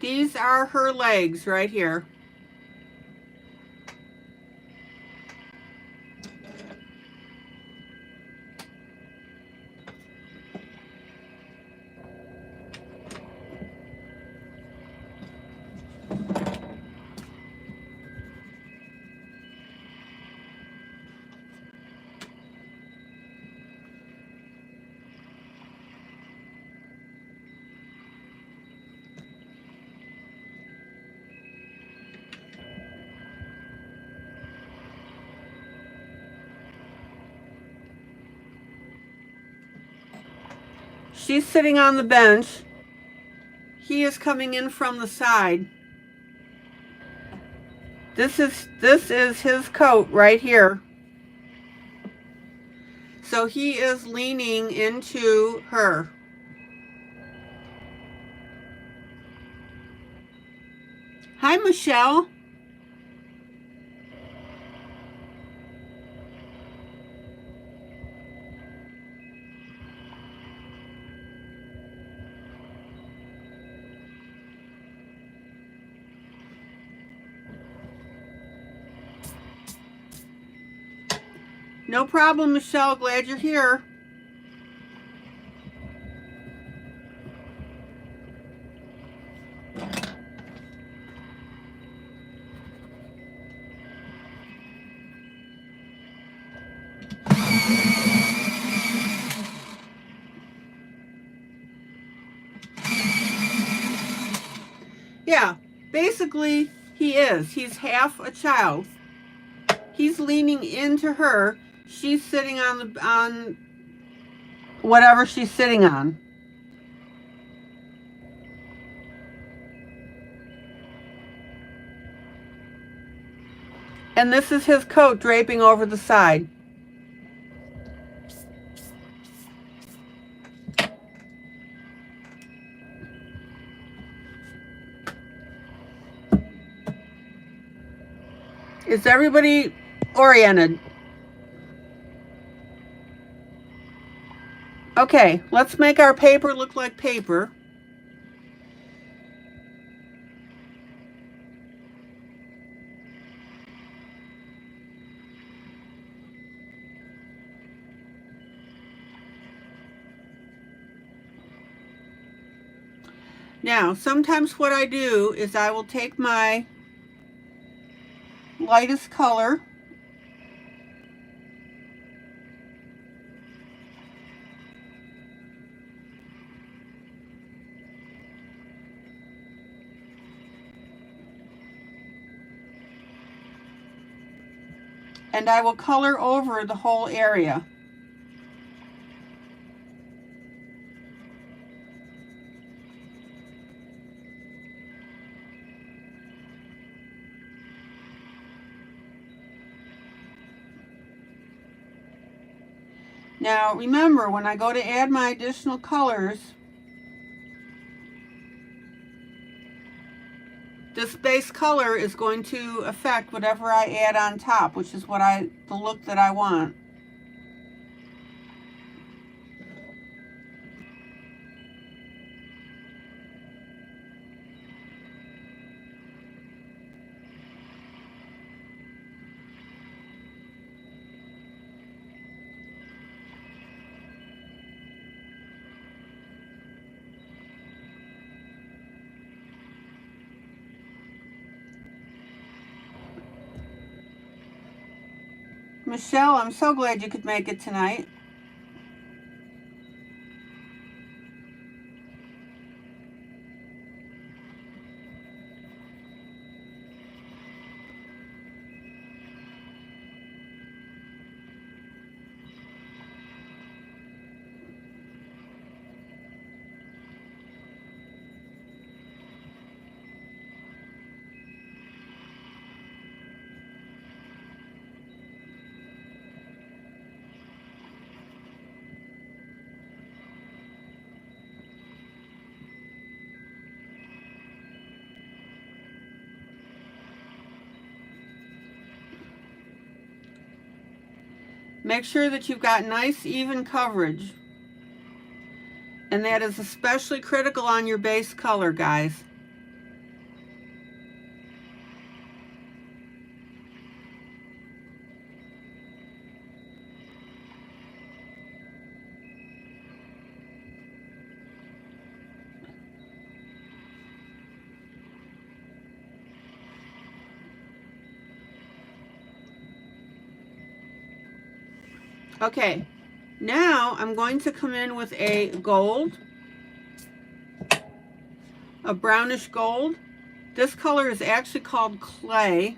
These are her legs right here. She's sitting on the bench. He is coming in from the side. This is his coat right here. So he is leaning into her. Hi, Michelle. No problem, Michelle. Glad you're here. Yeah, basically he is. He's half a child. He's leaning into her. She's sitting on whatever she's sitting on. And this is his coat draping over the side. Is everybody oriented? Okay, let's make our paper look like paper. Now, sometimes what I do is I will take my lightest color and I will color over the whole area. Now remember, when I go to add my additional colors, this base color is going to affect whatever I add on top, which is the look that I want. Michelle, I'm so glad you could make it tonight. Make sure that you've got nice even coverage. And that is especially critical on your base color, guys. Okay, now I'm going to come in with a gold, a brownish gold. This color is actually called clay.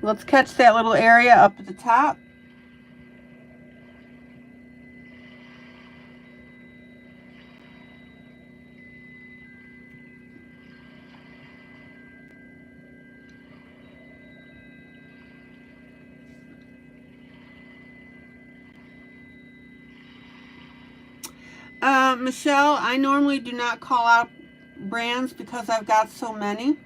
Let's catch that little area up at the top. Michelle, I normally do not call out brands because I've got so many.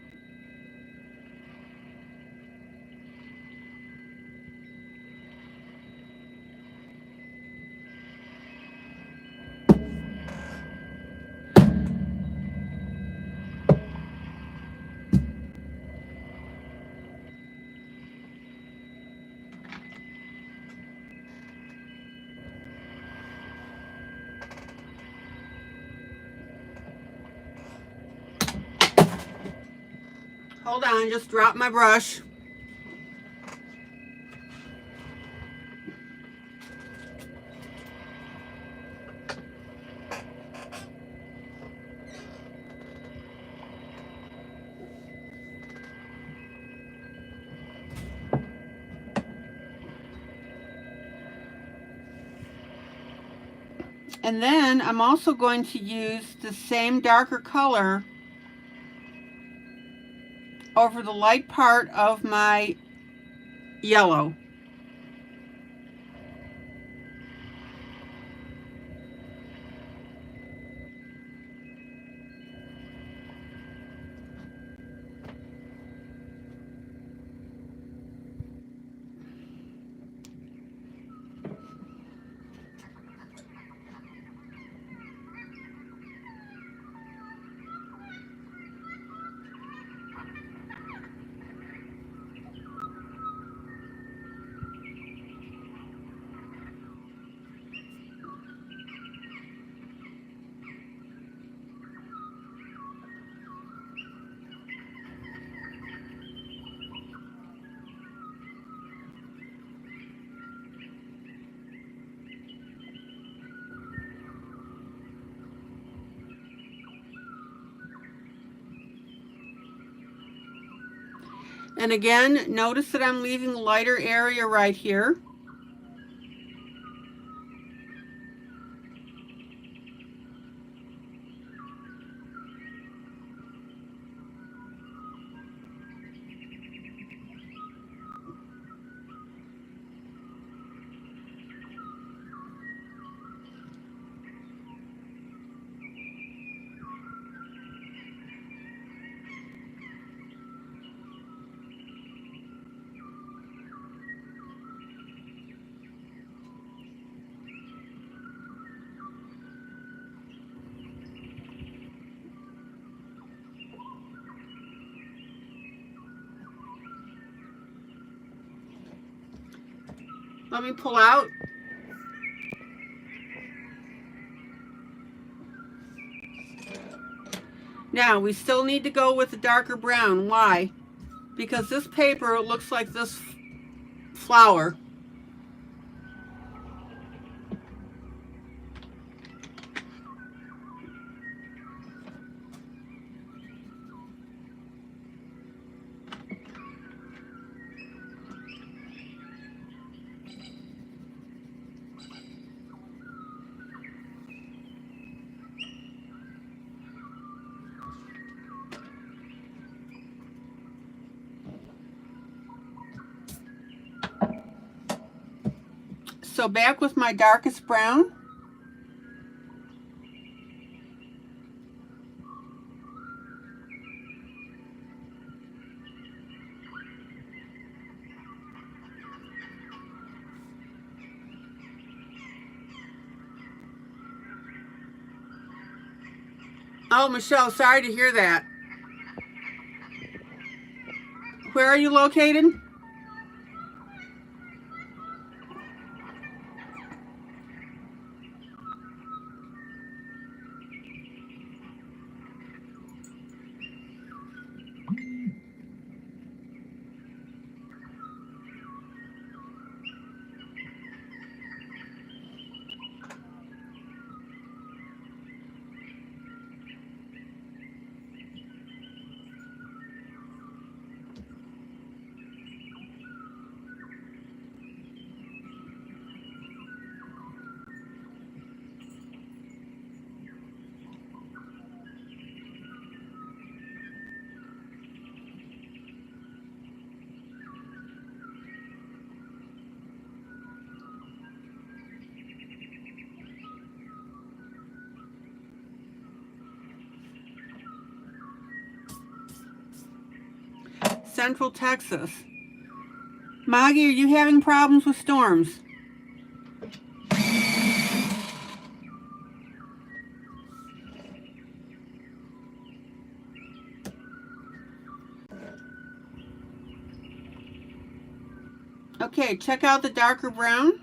Hold on, just drop my brush. And then I'm also going to use the same darker color over the light part of my yellow. And again, notice that I'm leaving a lighter area right here. Let me pull out. Now, we still need to go with the darker brown. Why? Because this paper looks like this flower. So back with my darkest brown. Oh, Michelle, sorry to hear that. Where are you located? Central Texas. Maggie, are you having problems with storms? Okay, check out the darker brown.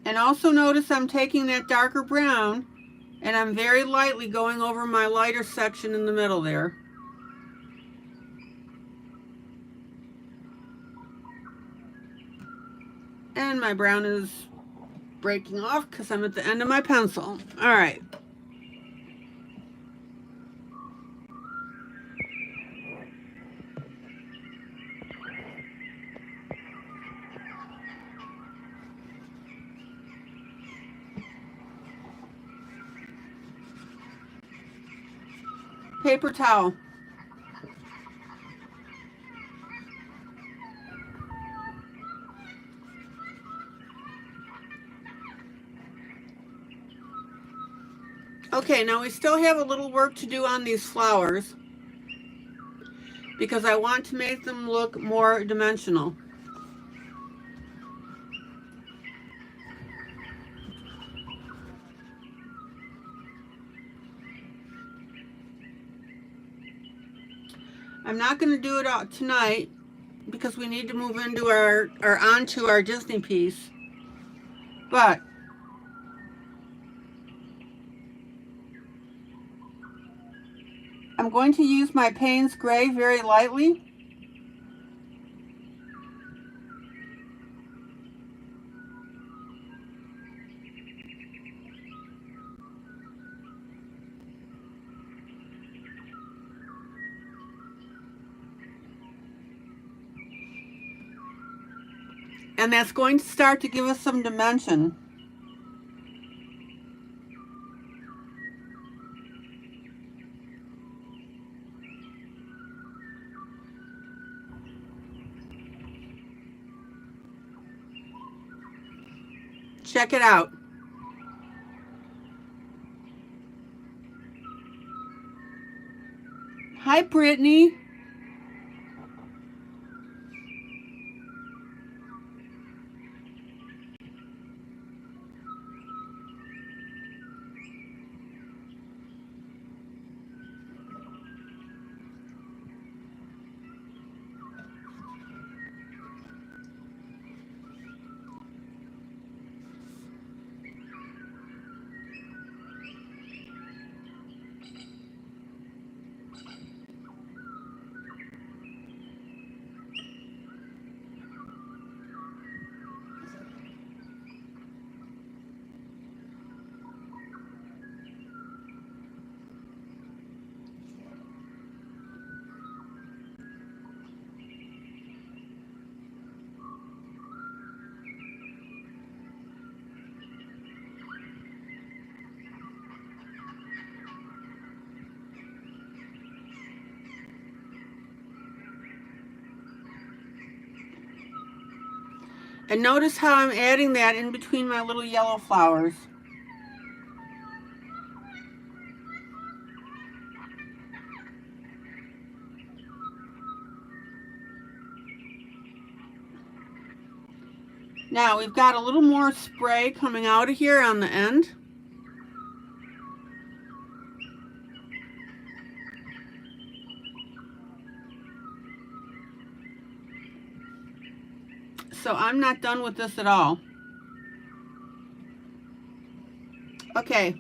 And also notice I'm taking that darker brown and I'm very lightly going over my lighter section in the middle there. And my brown is breaking off because I'm at the end of my pencil. All right. Paper towel. Okay, now we still have a little work to do on these flowers because I want to make them look more dimensional. I'm not going to do it all tonight because we need to move into onto our Disney piece. But I'm going to use my Payne's Gray very lightly. And that's going to start to give us some dimension. Check it out. Hi, Brittany. And notice how I'm adding that in between my little yellow flowers. Now we've got a little more spray coming out of here on the end. So I'm not done with this at all. Okay.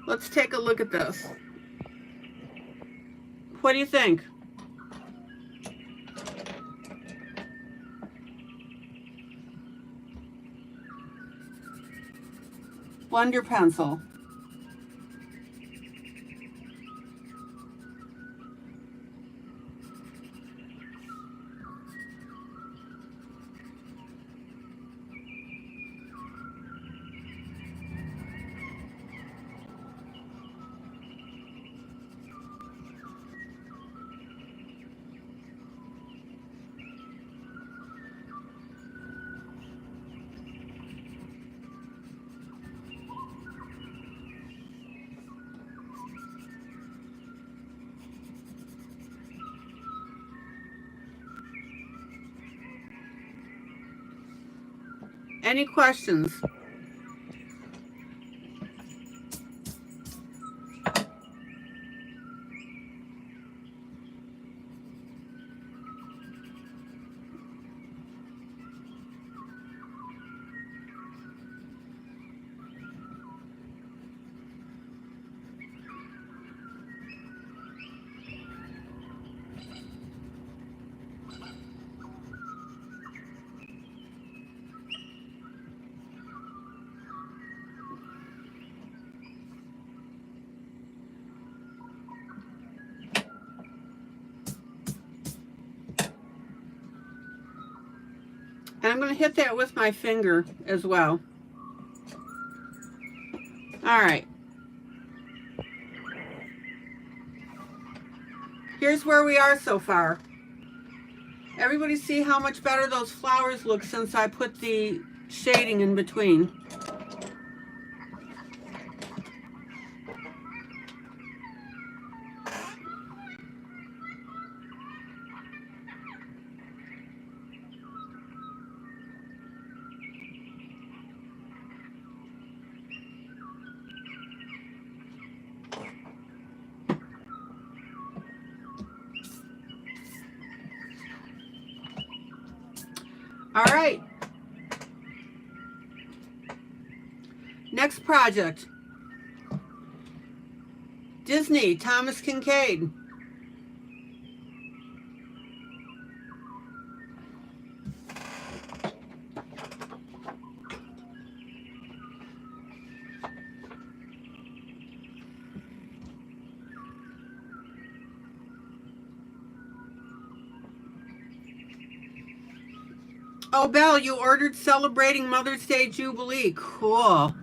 Let's take a look at this. What do you think? Blend your pencil. Any questions? And I'm going to hit that with my finger as well. All right. Here's where we are so far. Everybody see how much better those flowers look since I put the shading in between. All right. Next project. Disney, Thomas Kincaid. Oh, Belle, you ordered Celebrating Mother's Day Jubilee. Cool.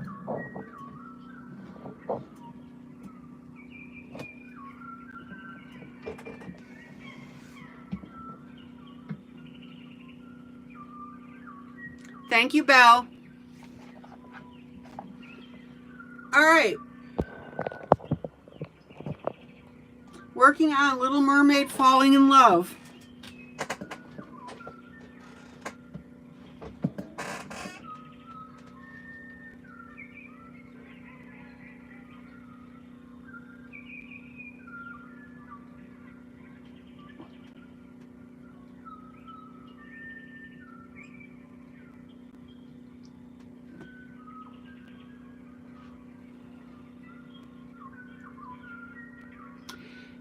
Thank you, Belle. All right. Working on Little Mermaid Falling in Love.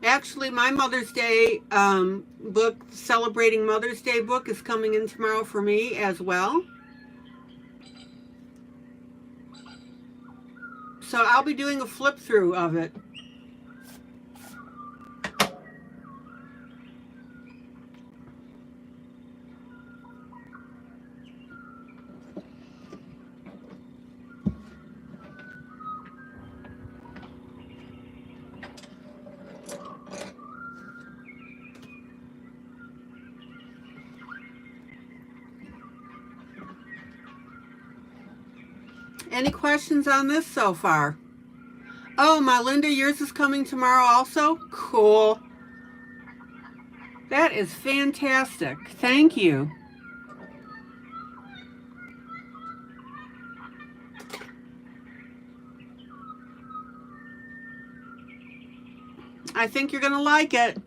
Actually, my Mother's Day book, Celebrating Mother's Day book, is coming in tomorrow for me as well. So I'll be doing a flip through of it. Any questions on this so far? Oh, my Linda, yours is coming tomorrow also? Cool. That is fantastic. Thank you. I think you're going to like it.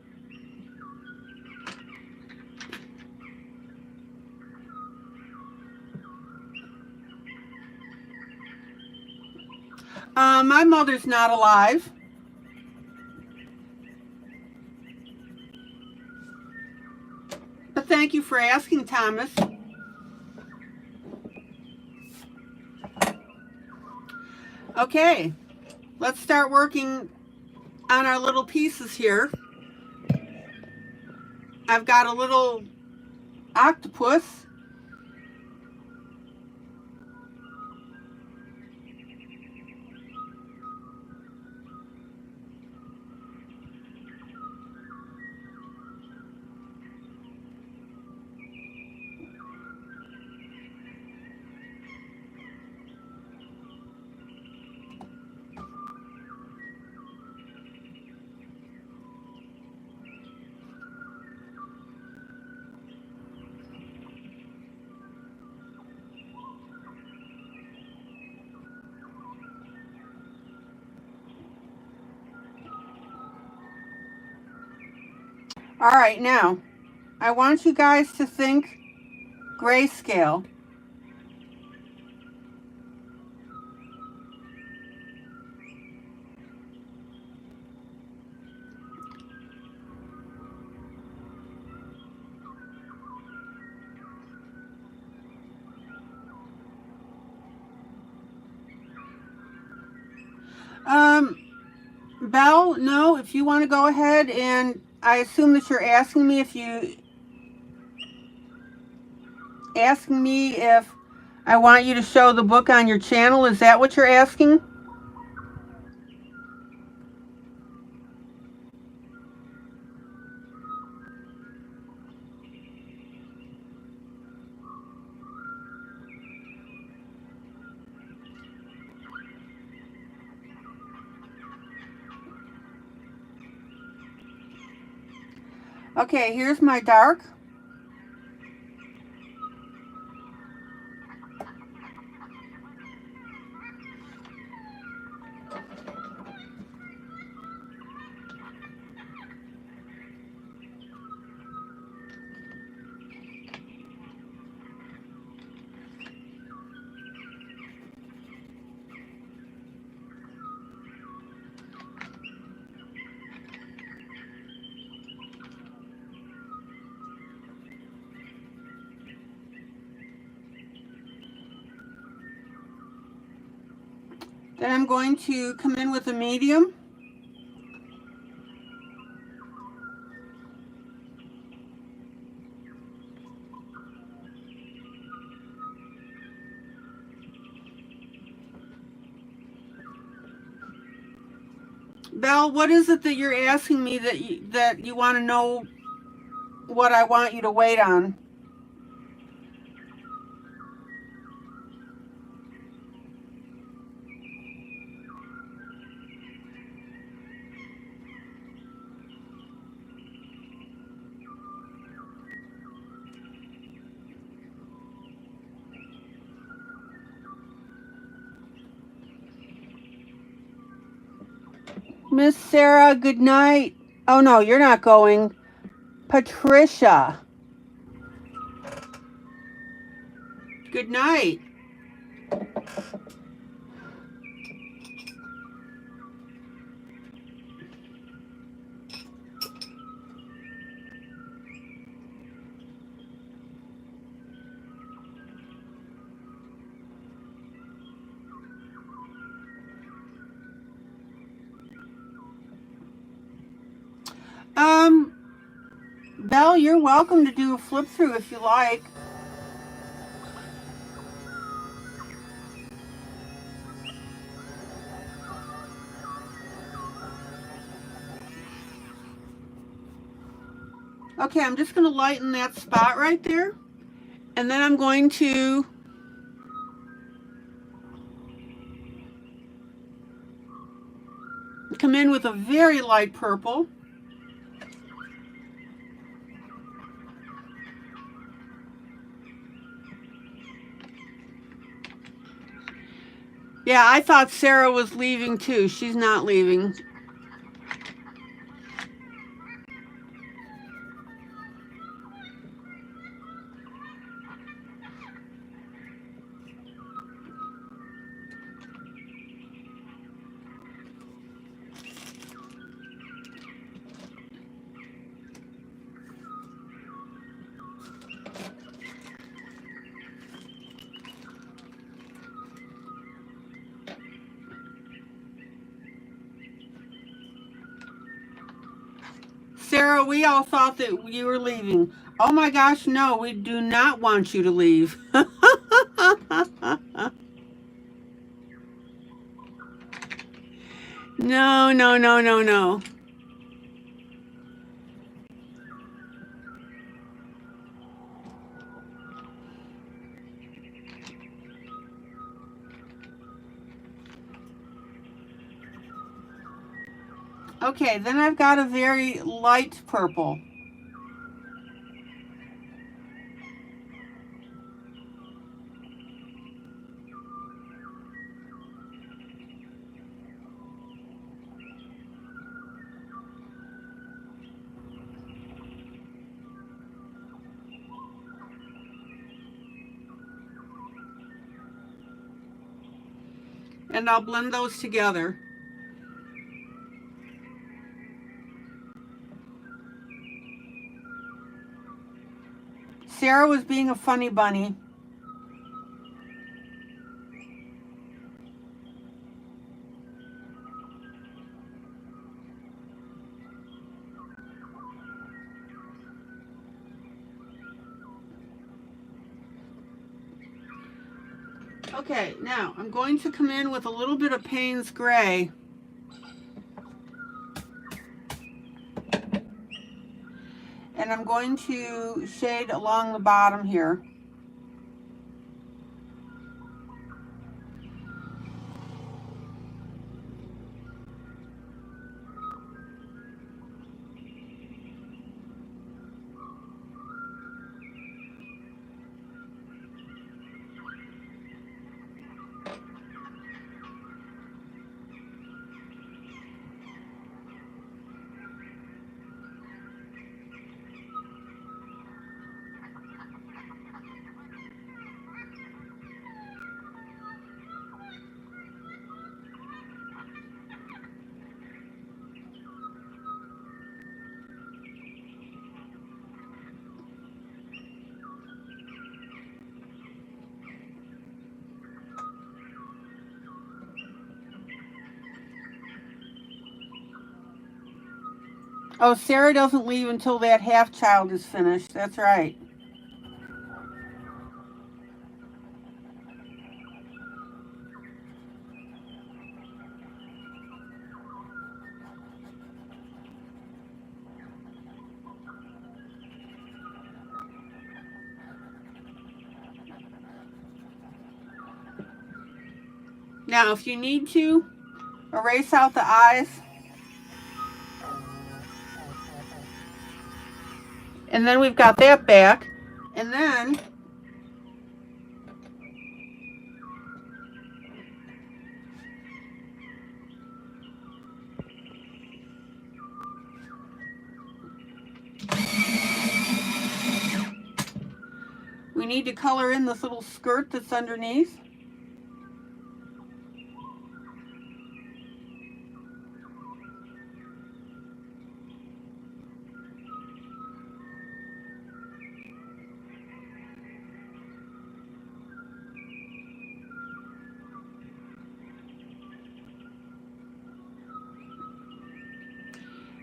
My mother's not alive. But thank you for asking, Thomas. Okay, let's start working on our little pieces here. I've got a little octopus. All right, now, I want you guys to think grayscale. Belle, no, if you want to go ahead, and I assume that you're asking me if I want you to show the book on your channel. Is that what you're asking? Okay, here's my dark. Then I'm going to come in with a medium. Belle, what is it that you're asking me that you want to know what I want you to wait on? Miss Sarah, good night. Oh no, you're not going. Patricia. Good night. Belle, you're welcome to do a flip through if you like. Okay, I'm just going to lighten that spot right there. And then I'm going to come in with a very light purple. Yeah, I thought Sarah was leaving too. She's not leaving. Sarah, we all thought that you were leaving. Oh my gosh, no, we do not want you to leave. No, no, no, no, no. Okay, then I've got a very light purple. And I'll blend those together. Sarah was being a funny bunny. Okay, now I'm going to come in with a little bit of Payne's Gray. And I'm going to shade along the bottom here. Oh, Sarah doesn't leave until that half child is finished. That's right. Now, if you need to, erase out the eyes. And then we've got that back. And then we need to color in this little skirt that's underneath.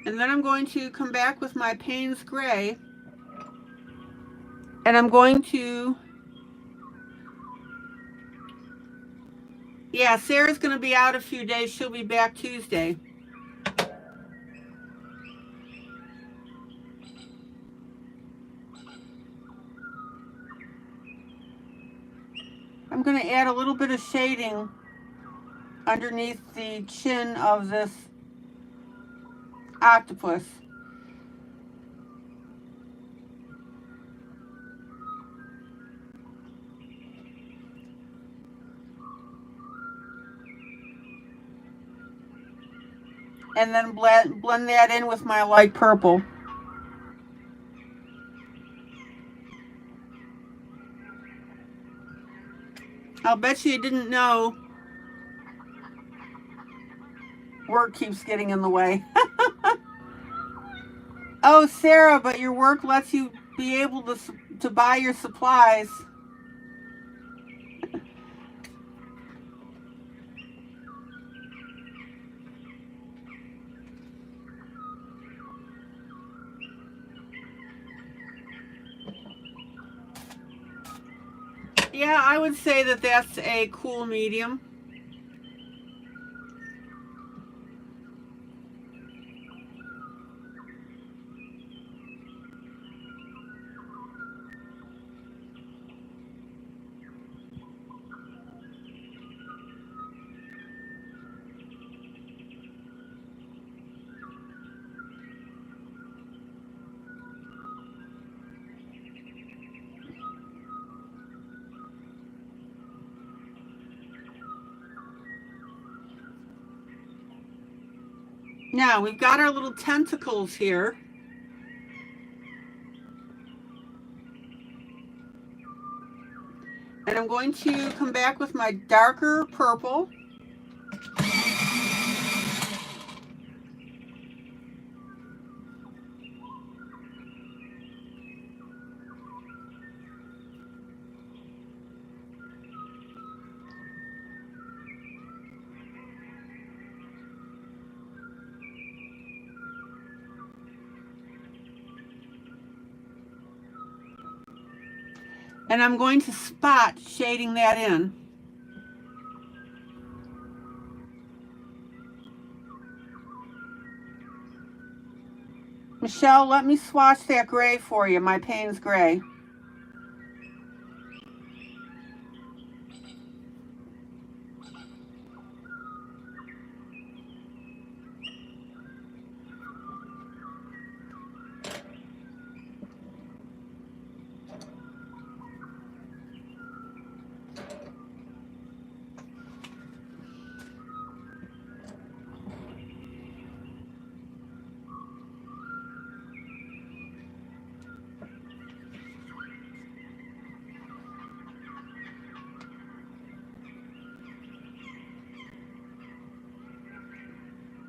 And then I'm going to come back with my Payne's Gray. And I'm going to... Yeah, Sarah's going to be out a few days. She'll be back Tuesday. I'm going to add a little bit of shading underneath the chin of this octopus. And then blend that in with my light purple. I'll bet you didn't know work keeps getting in the way. Oh, Sarah, but your work lets you be able to buy your supplies. Yeah, I would say that that's a cool medium. Now, we've got our little tentacles here. And I'm going to come back with my darker purple. And I'm going to spot shading that in. Michelle, let me swatch that gray for you, my Payne's gray.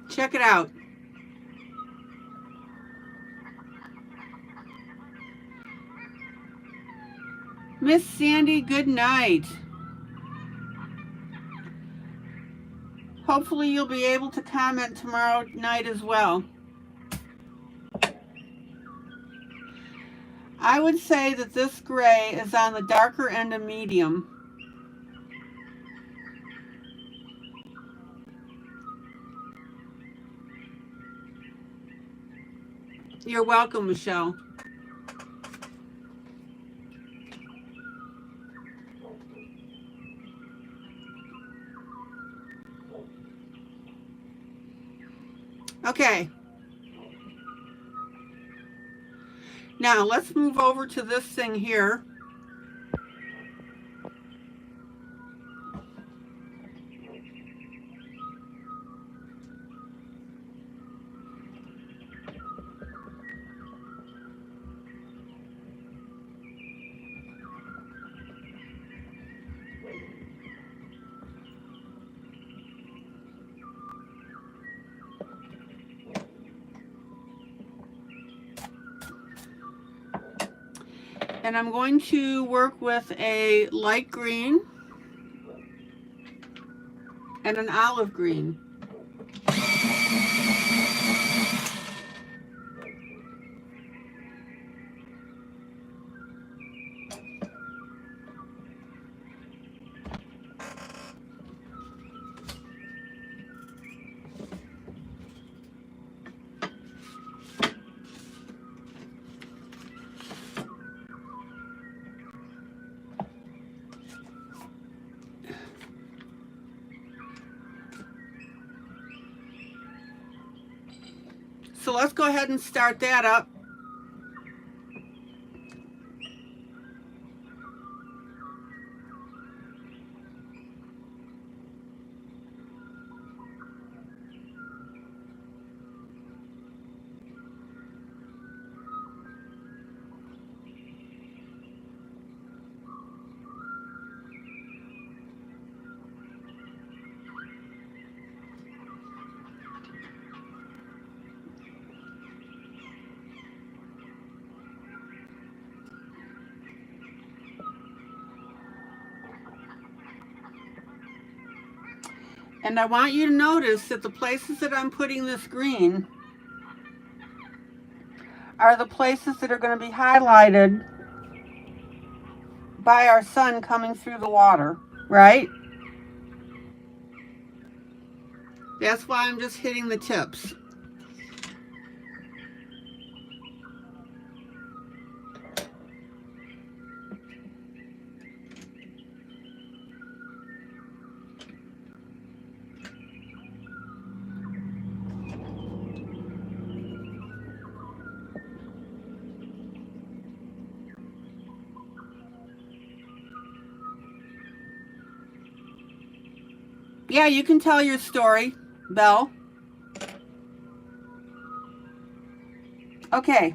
Check it out. Miss Sandy, good night. Hopefully you'll be able to comment tomorrow night as well. I would say that this gray is on the darker end of medium. You're welcome, Michelle. Okay. Now let's move over to this thing here. And I'm going to work with a light green and an olive green. so let's go ahead and start that up. And I want you to notice that the places that I'm putting this green are the places that are going to be highlighted by our sun coming through the water, right? That's why I'm just hitting the tips. Yeah, you can tell your story, Belle. Okay.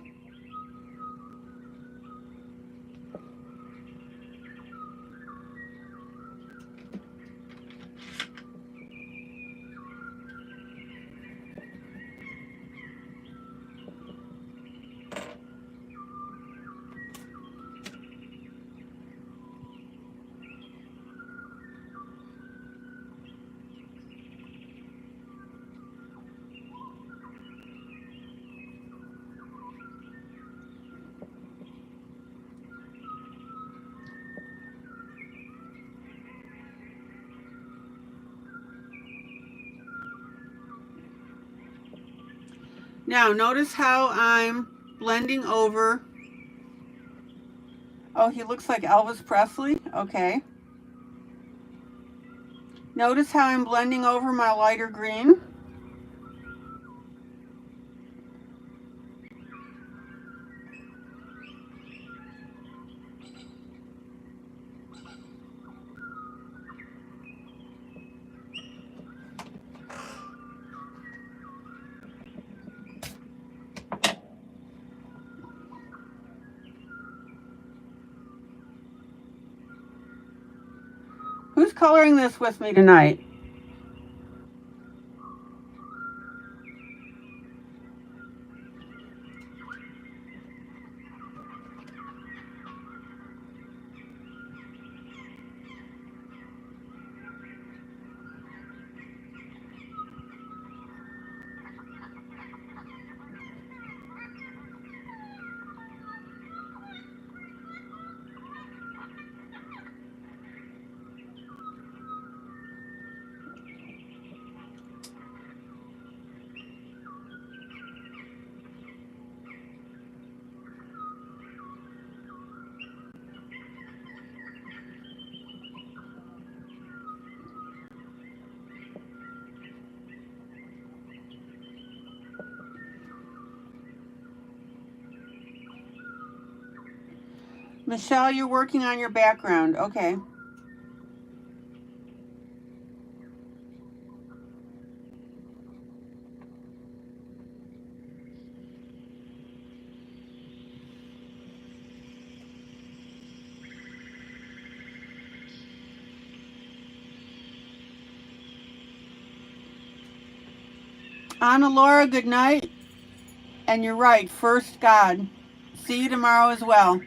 Now, notice how I'm blending over. Oh, he looks like Elvis Presley. Okay. Notice how I'm blending over my lighter green. Who's coloring this with me tonight? Michelle, you're working on your background. Okay. Anna Laura, good night. And you're right, first God. See you tomorrow as well.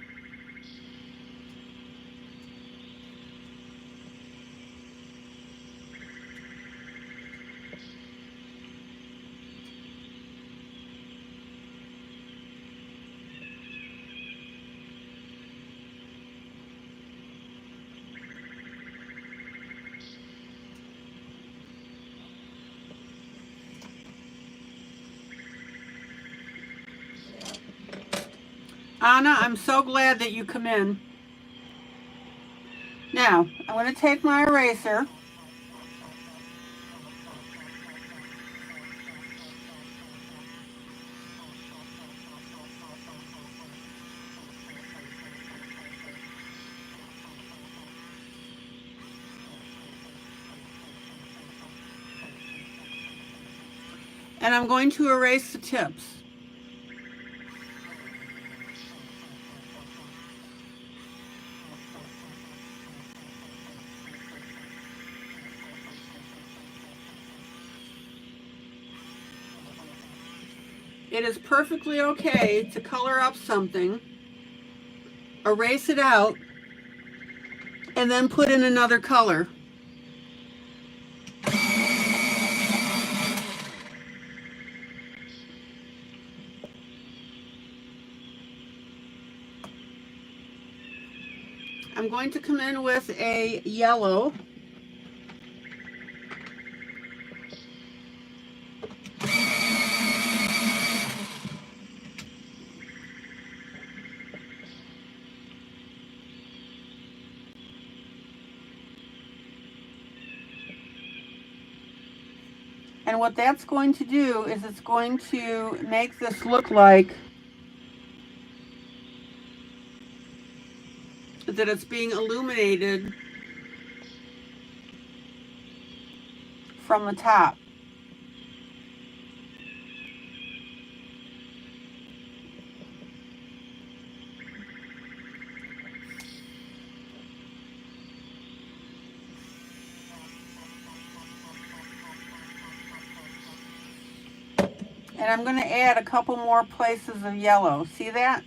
Anna, I'm so glad that you come in. Now, I'm going to take my eraser. And I'm going to erase the tips. It is perfectly okay to color up something, erase it out, and then put in another color. I'm going to come in with a yellow. And what that's going to do is it's going to make this look like that it's being illuminated from the top. And I'm going to add a couple more places of yellow. See that?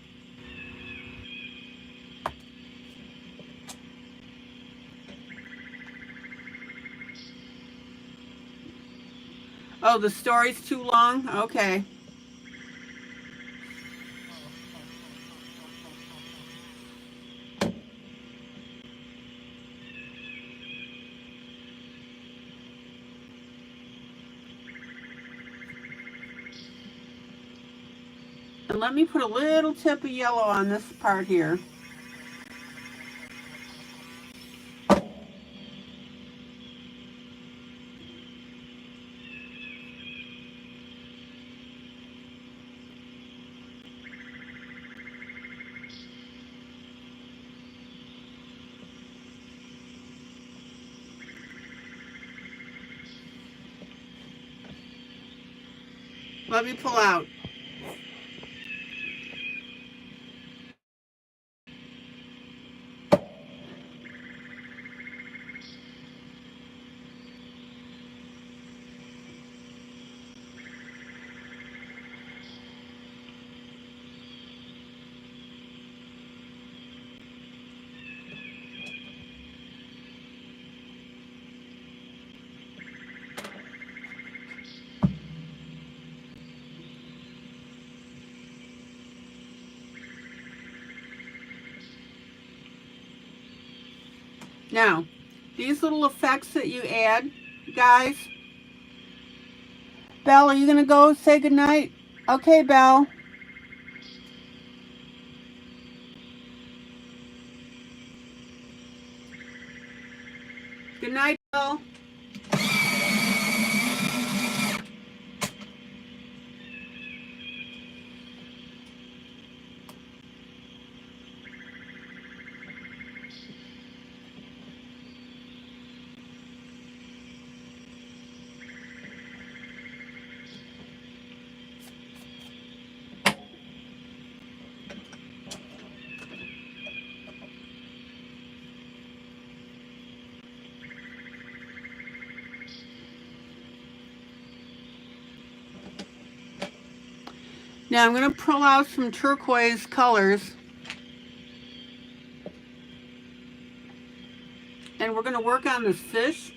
Oh, the story's too long? Okay. And let me put a little tip of yellow on this part here. Let me pull out. Now, these little effects that you add, guys. Belle, are you going to go say goodnight? Okay, Belle. Good night, Belle. Now I'm going to pull out some turquoise colors. And we're going to work on this fish.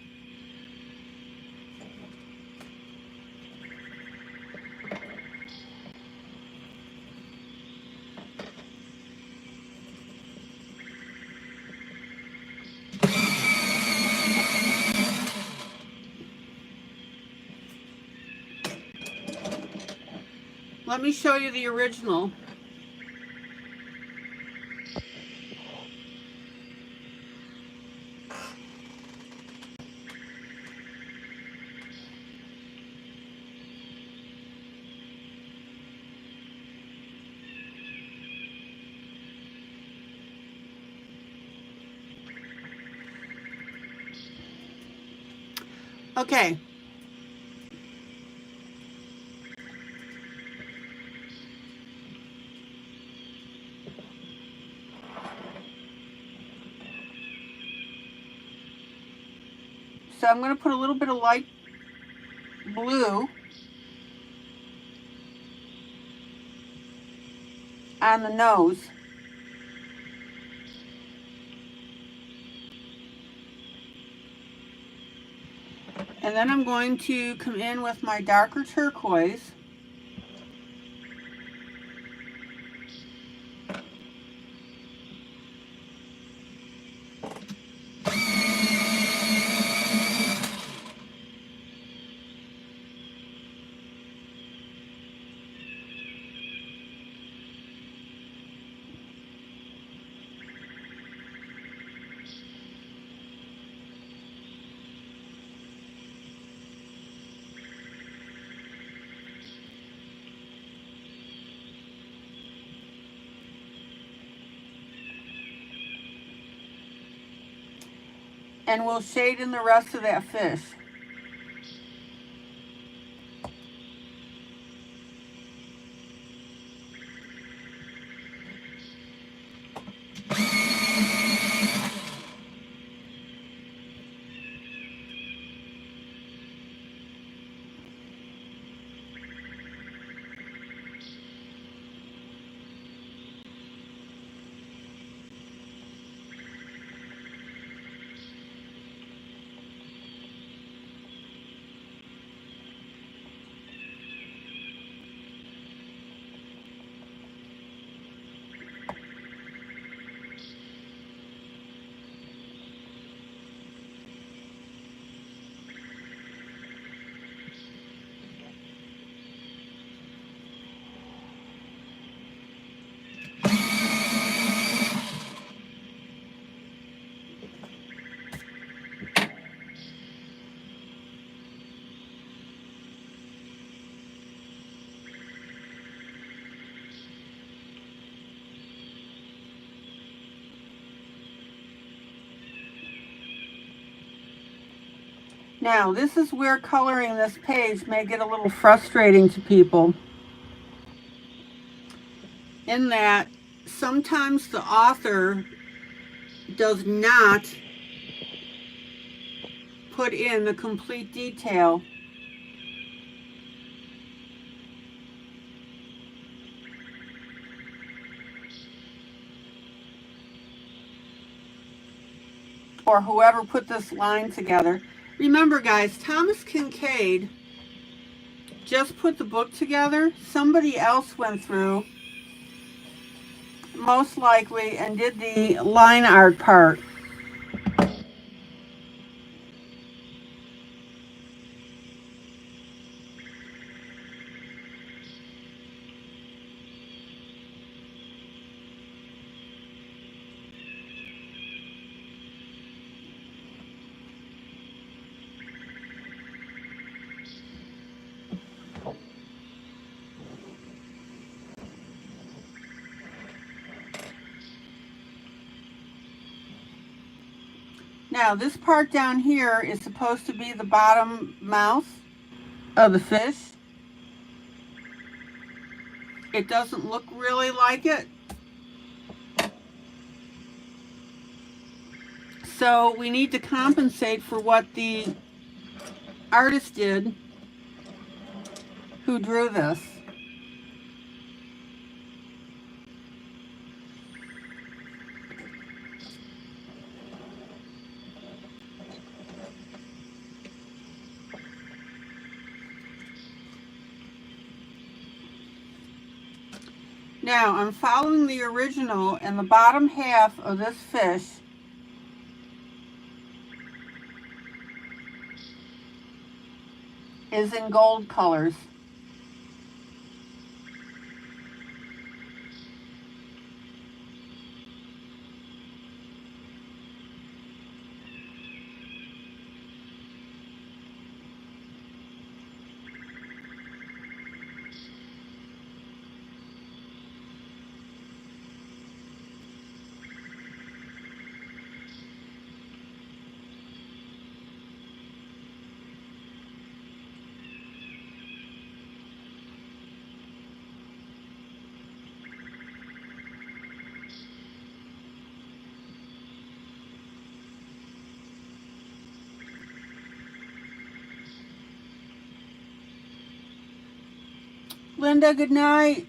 Let me show you the original. Okay. So I'm going to put a little bit of light blue on the nose. And then I'm going to come in with my darker turquoise. And we'll shade in the rest of that fish. Now, this is where coloring this page may get a little frustrating to people, in that sometimes the author does not put in the complete detail or whoever put this line together. Remember, guys, Thomas Kincaid just put the book together. Somebody else went through, most likely, and did the line art part. Now, this part down here is supposed to be the bottom mouth of the fish. It doesn't look really like it. So we need to compensate for what the artist did who drew this. Now, I'm following the original, and the bottom half of this fish is in gold colors. Linda, good night.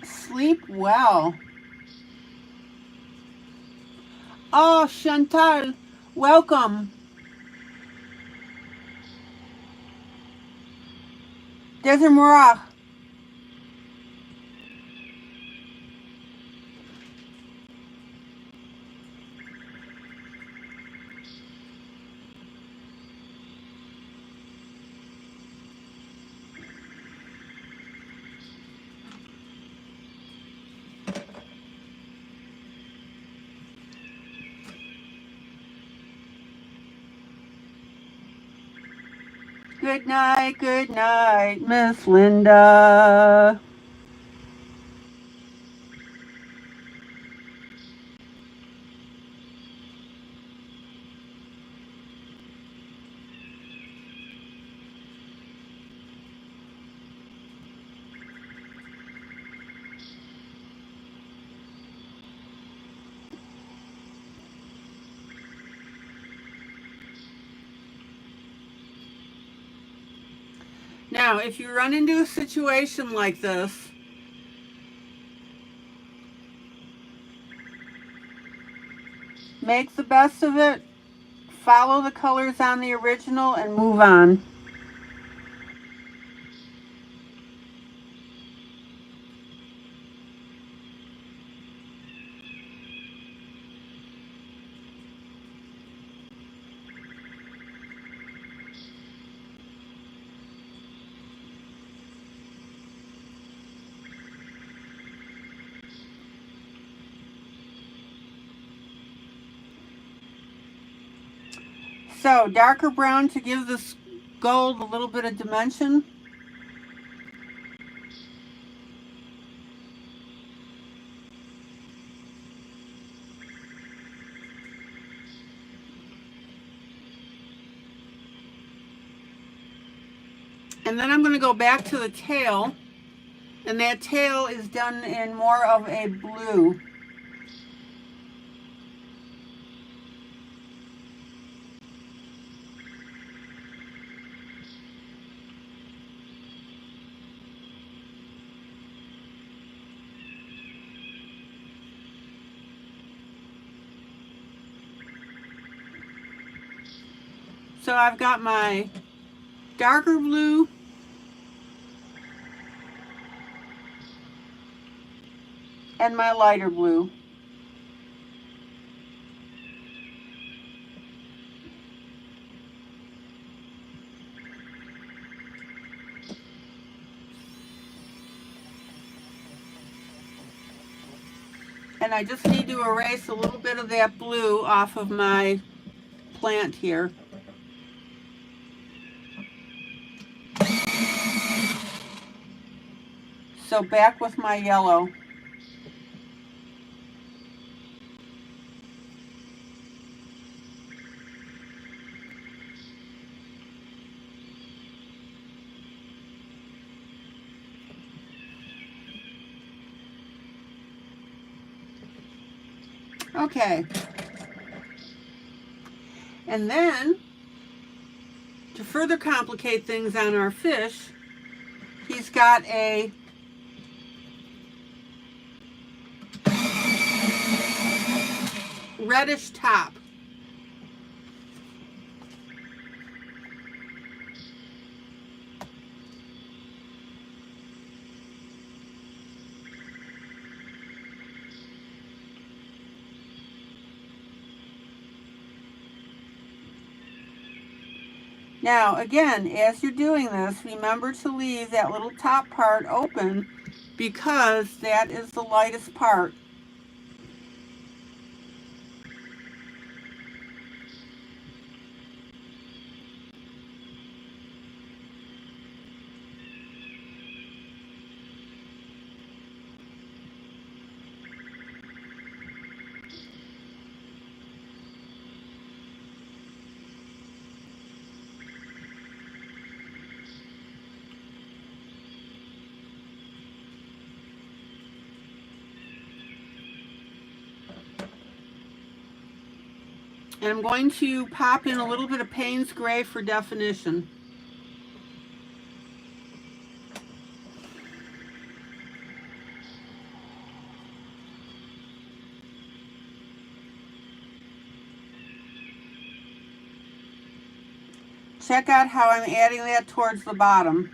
Sleep well. Oh, Chantal, welcome. Desert Marach. Good night, Miss Linda. Now, if you run into a situation like this, make the best of it, follow the colors on the original, and move on. So, darker brown to give this gold a little bit of dimension. And then I'm going to go back to the tail, and that tail is done in more of a blue. So I've got my darker blue, and my lighter blue. And I just need to erase a little bit of that blue off of my plant here. So back with my yellow. Okay. And then, to further complicate things on our fish, he's got a reddish top. Now, again, as you're doing this, remember to leave that little top part open because that is the lightest part. And I'm going to pop in a little bit of Payne's Gray for definition. Check out how I'm adding that towards the bottom.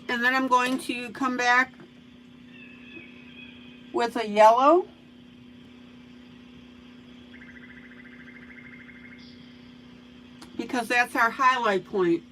And then I'm going to come back with a yellow. Because that's our highlight point.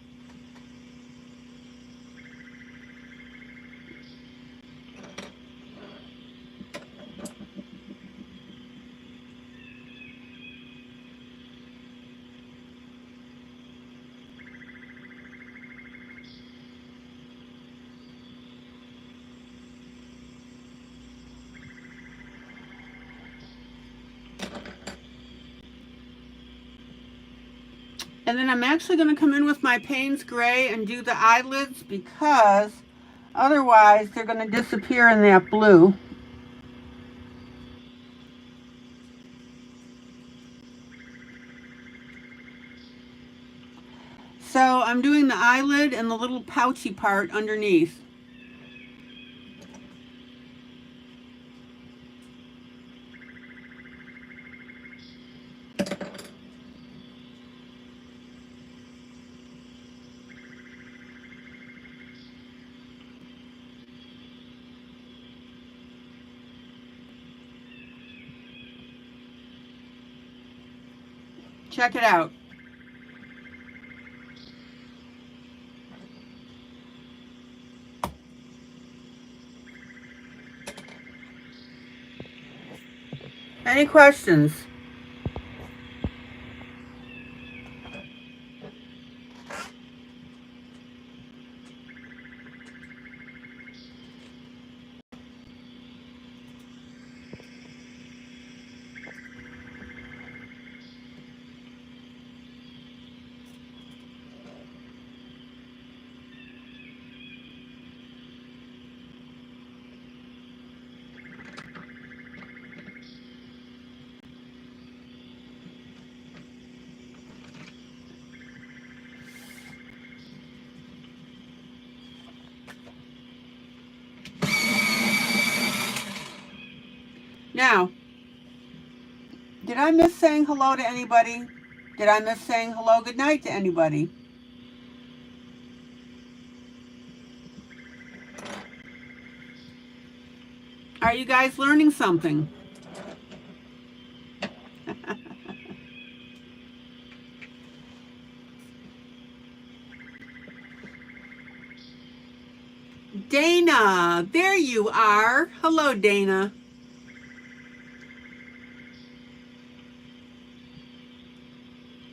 And then I'm actually going to come in with my Payne's Gray and do the eyelids because otherwise they're going to disappear in that blue. So I'm doing the eyelid and the little pouchy part underneath. Check it out. Any questions? Now, did I miss saying hello to anybody? Did I miss saying hello, good night to anybody? Are you guys learning something? Dana, there you are. Hello, Dana.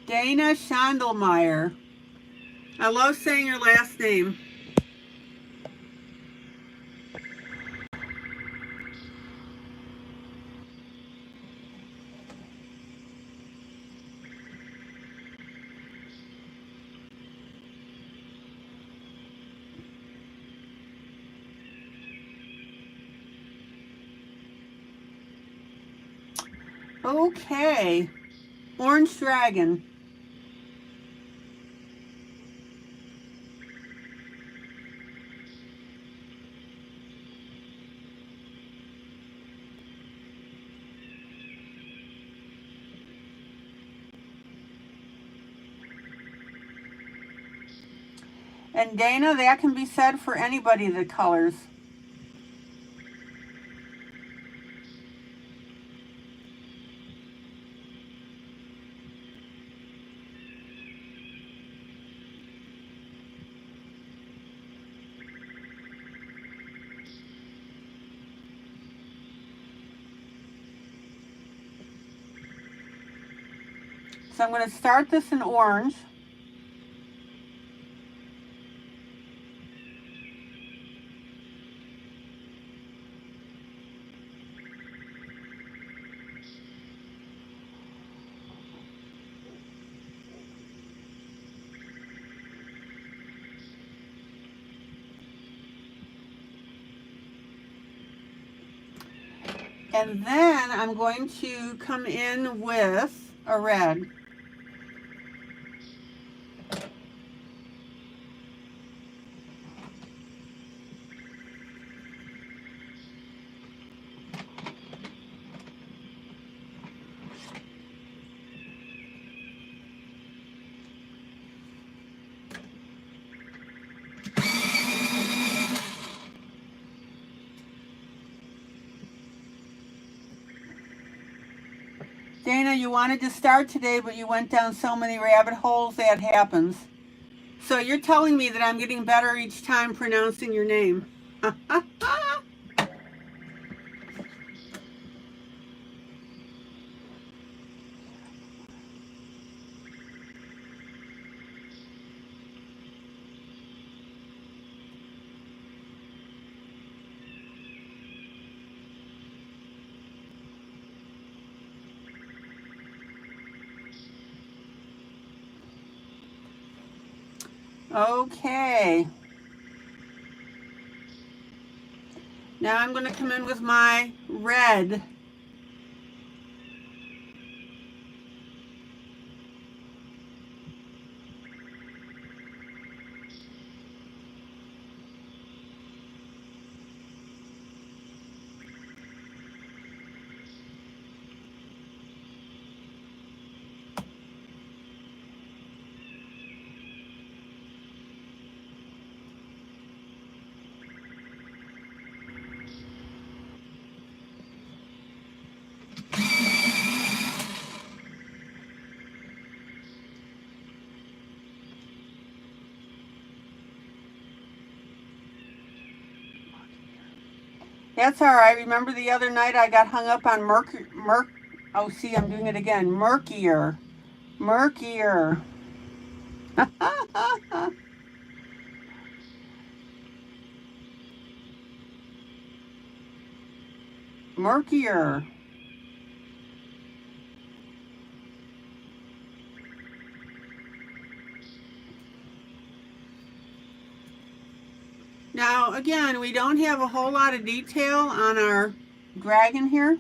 Dana Schandelmeyer. I love saying your last name. Okay. Orange Dragon. And Dana, that can be said for anybody that colors. So I'm going to start this in orange. And then I'm going to come in with a red. Dana, you wanted to start today, but you went down so many rabbit holes, that happens. So you're telling me that I'm getting better each time pronouncing your name. Okay. Now I'm going to come in with my red. That's all right. Remember the other night I got hung up on oh, see, I'm doing it again. Murkier. Murkier. Murkier. Now, again, we don't have a whole lot of detail on our dragon here.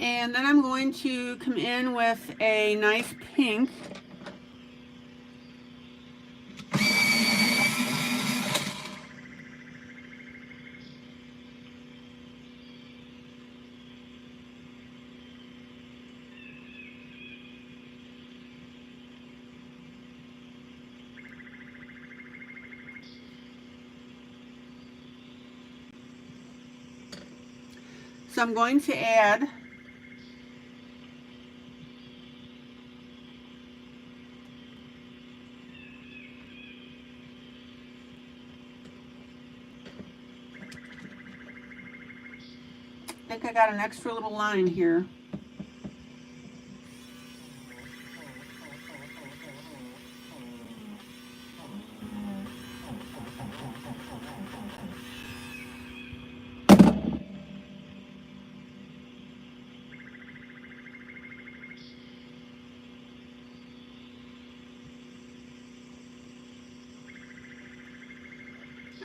And then I'm going to come in with a nice pink. So I'm going to add I think I got an extra little line here.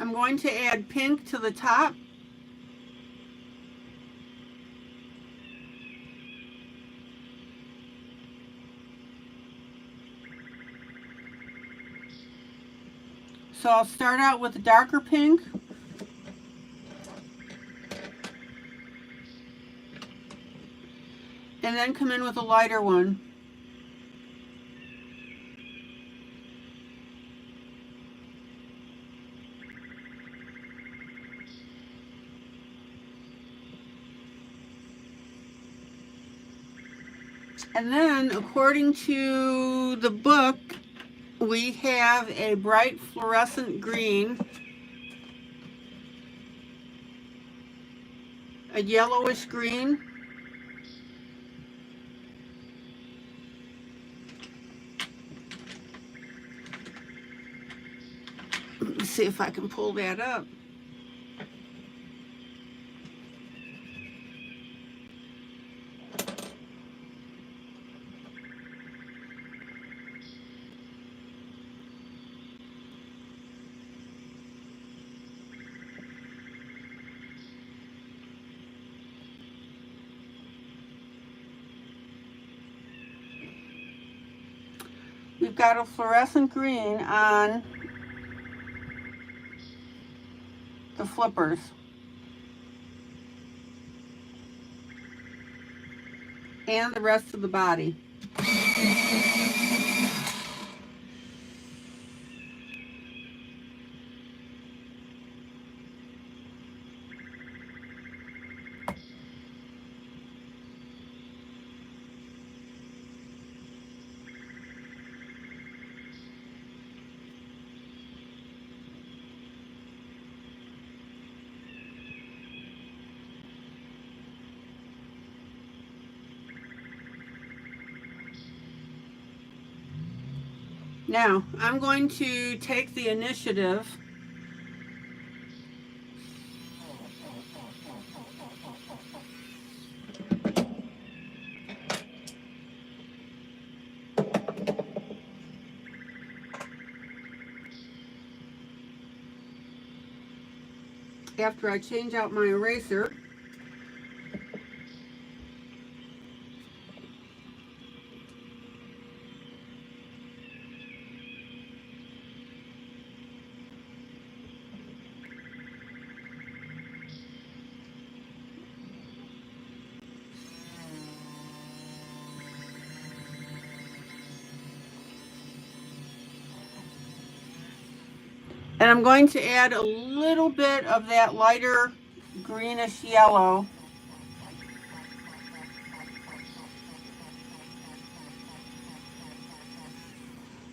I'm going to add pink to the top. So I'll start out with a darker pink. And then come in with a lighter one. And then, according to the book, we have a bright fluorescent green, a yellowish green, let me see if I can pull that up. We've got a fluorescent green on the flippers. And the rest of the body. Now, I'm going to take the initiative after I change out my eraser. And I'm going to add a little bit of that lighter greenish yellow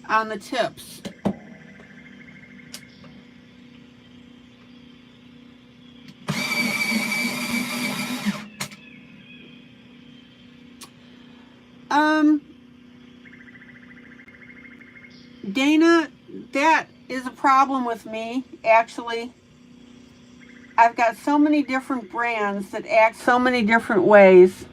on the tips. Dana, that is a problem with me, actually. I've got so many different brands that act so many different ways.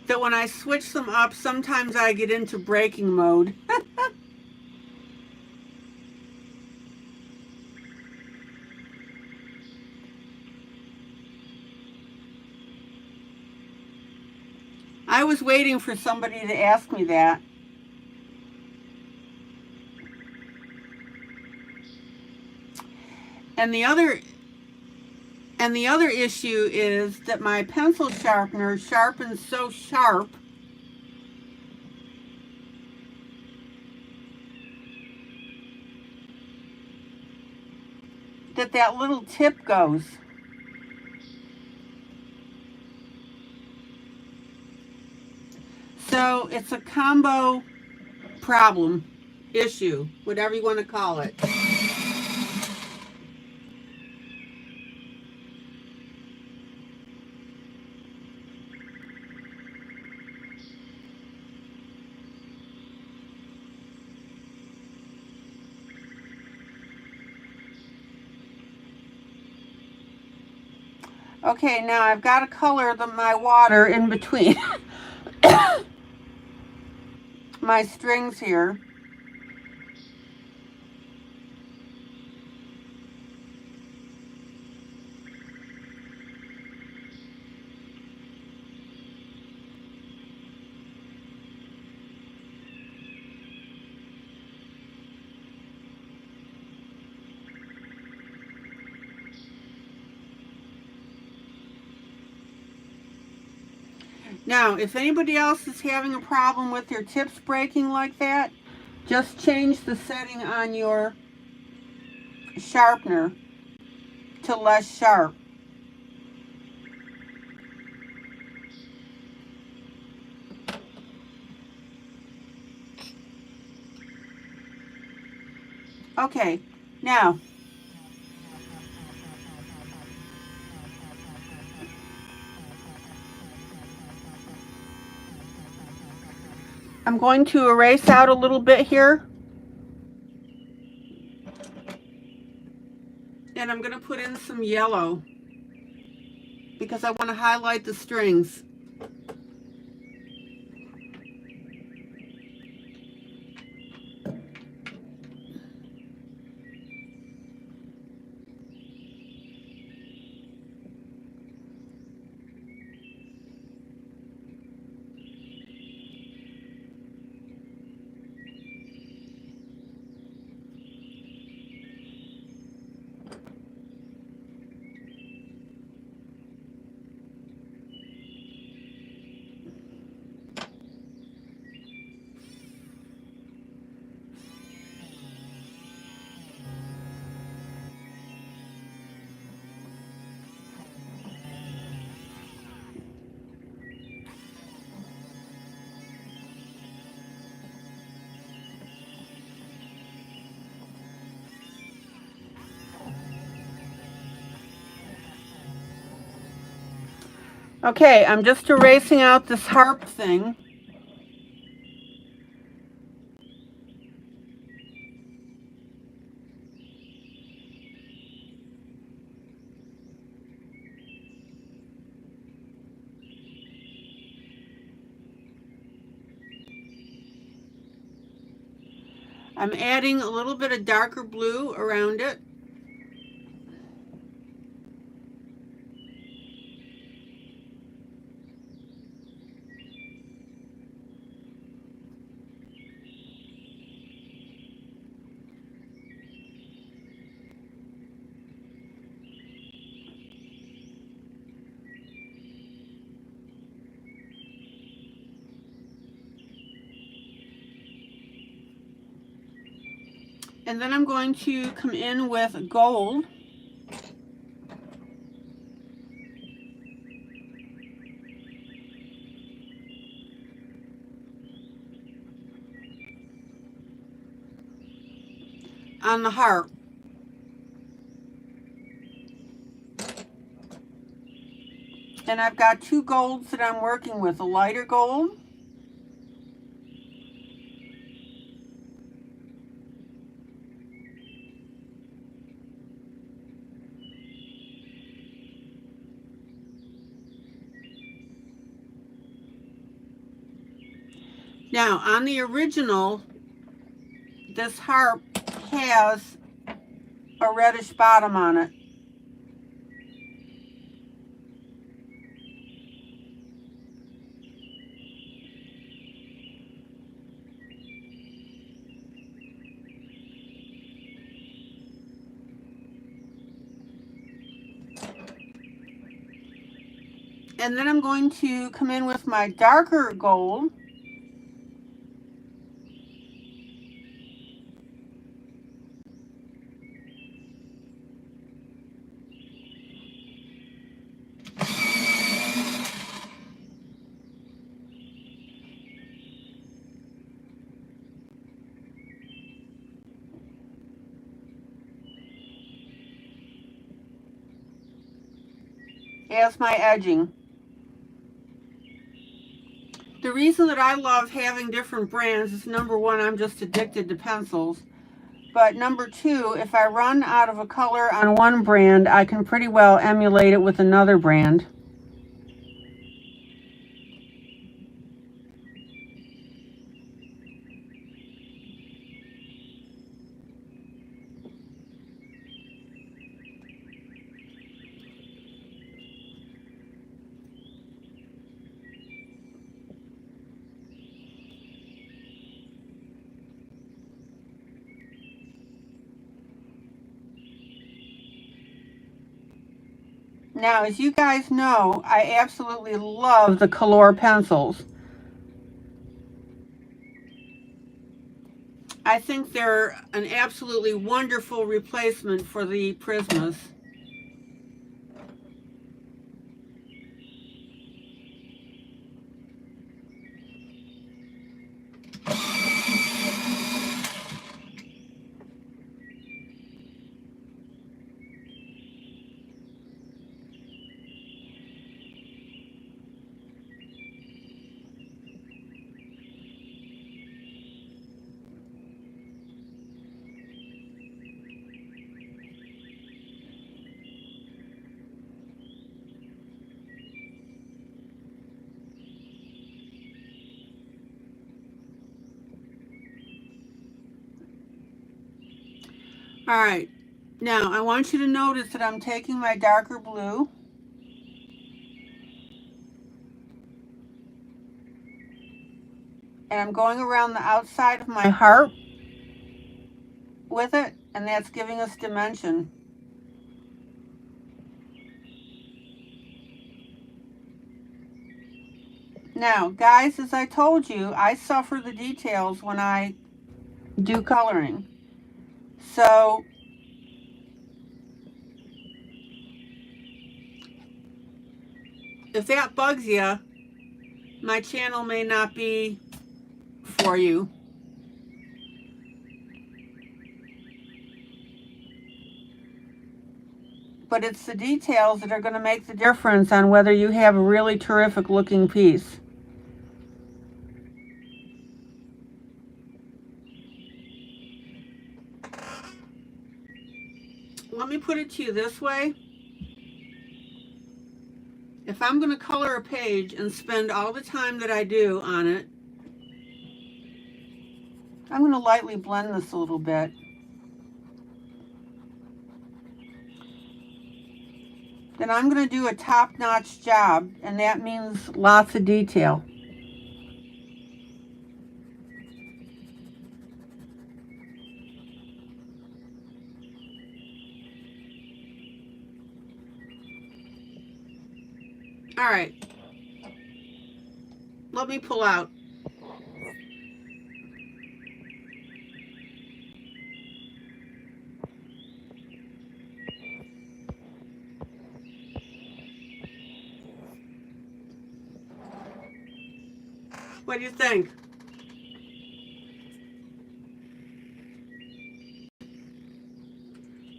That when I switch them up, sometimes I get into breaking mode. I was waiting for somebody to ask me that. And the other issue is that my pencil sharpener sharpens so sharp that that little tip goes. So it's a combo problem, issue, whatever you want to call it. Okay, now I've got to color my water in between my strings here. Now, if anybody else is having a problem with their tips breaking like that, just change the setting on your sharpener to less sharp. Okay, now I'm going to erase out a little bit here. And I'm going to put in some yellow because I want to highlight the strings. Okay, I'm just erasing out this harp thing. I'm adding a little bit of darker blue around it. And then I'm going to come in with gold. On the harp. And I've got two golds that I'm working with, a lighter gold now on the original. This harp has a reddish bottom on it. And then I'm going to come in with my darker gold. As my edging. The reason that I love having different brands is, number one, I'm just addicted to pencils. But number two, if I run out of a color on one brand, I can pretty well emulate it with another brand. Now, as you guys know, I absolutely love the Color pencils. I think they're an absolutely wonderful replacement for the Prismas. All right, now I want you to notice that I'm taking my darker blue and I'm going around the outside of my heart with it, and that's giving us dimension. Now, guys, as I told you, I suffer the details when I do coloring. So if that bugs you, my channel may not be for you. But it's the details that are going to make the difference on whether you have a really terrific looking piece. Let me put it to you this way. If I'm going to color a page and spend all the time that I do on it, I'm going to lightly blend this a little bit. Then I'm going to do a top-notch job, and that means lots of detail. All right, let me pull out. What do you think?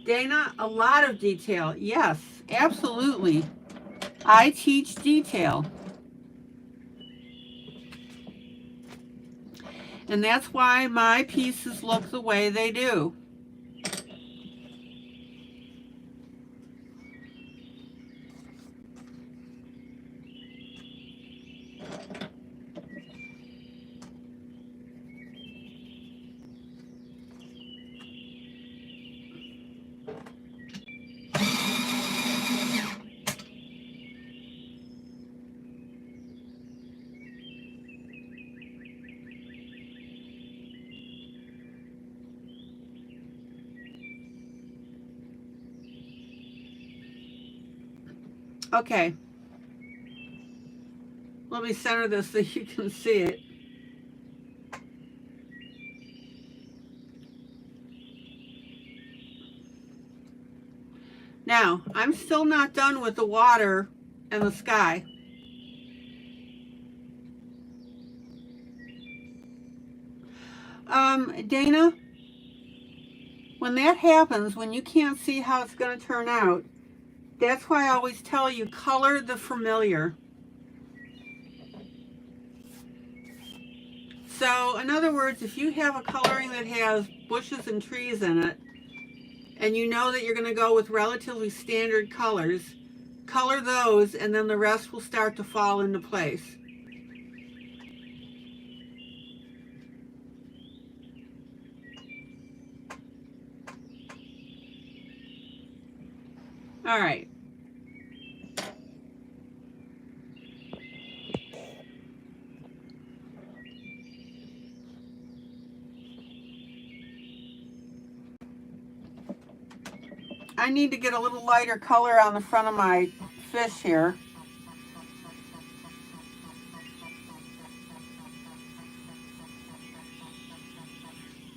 Dana, a lot of detail. Yes, absolutely. I teach detail. And that's why my pieces look the way they do. Okay. Let me center this so you can see it. Now, I'm still not done with the water and the sky. Dana, when that happens, when you can't see how it's going to turn out, that's why I always tell you, color the familiar. So, in other words, if you have a coloring that has bushes and trees in it, and you know that you're going to go with relatively standard colors, color those, and then the rest will start to fall into place. All right. I need to get a little lighter color on the front of my fish here.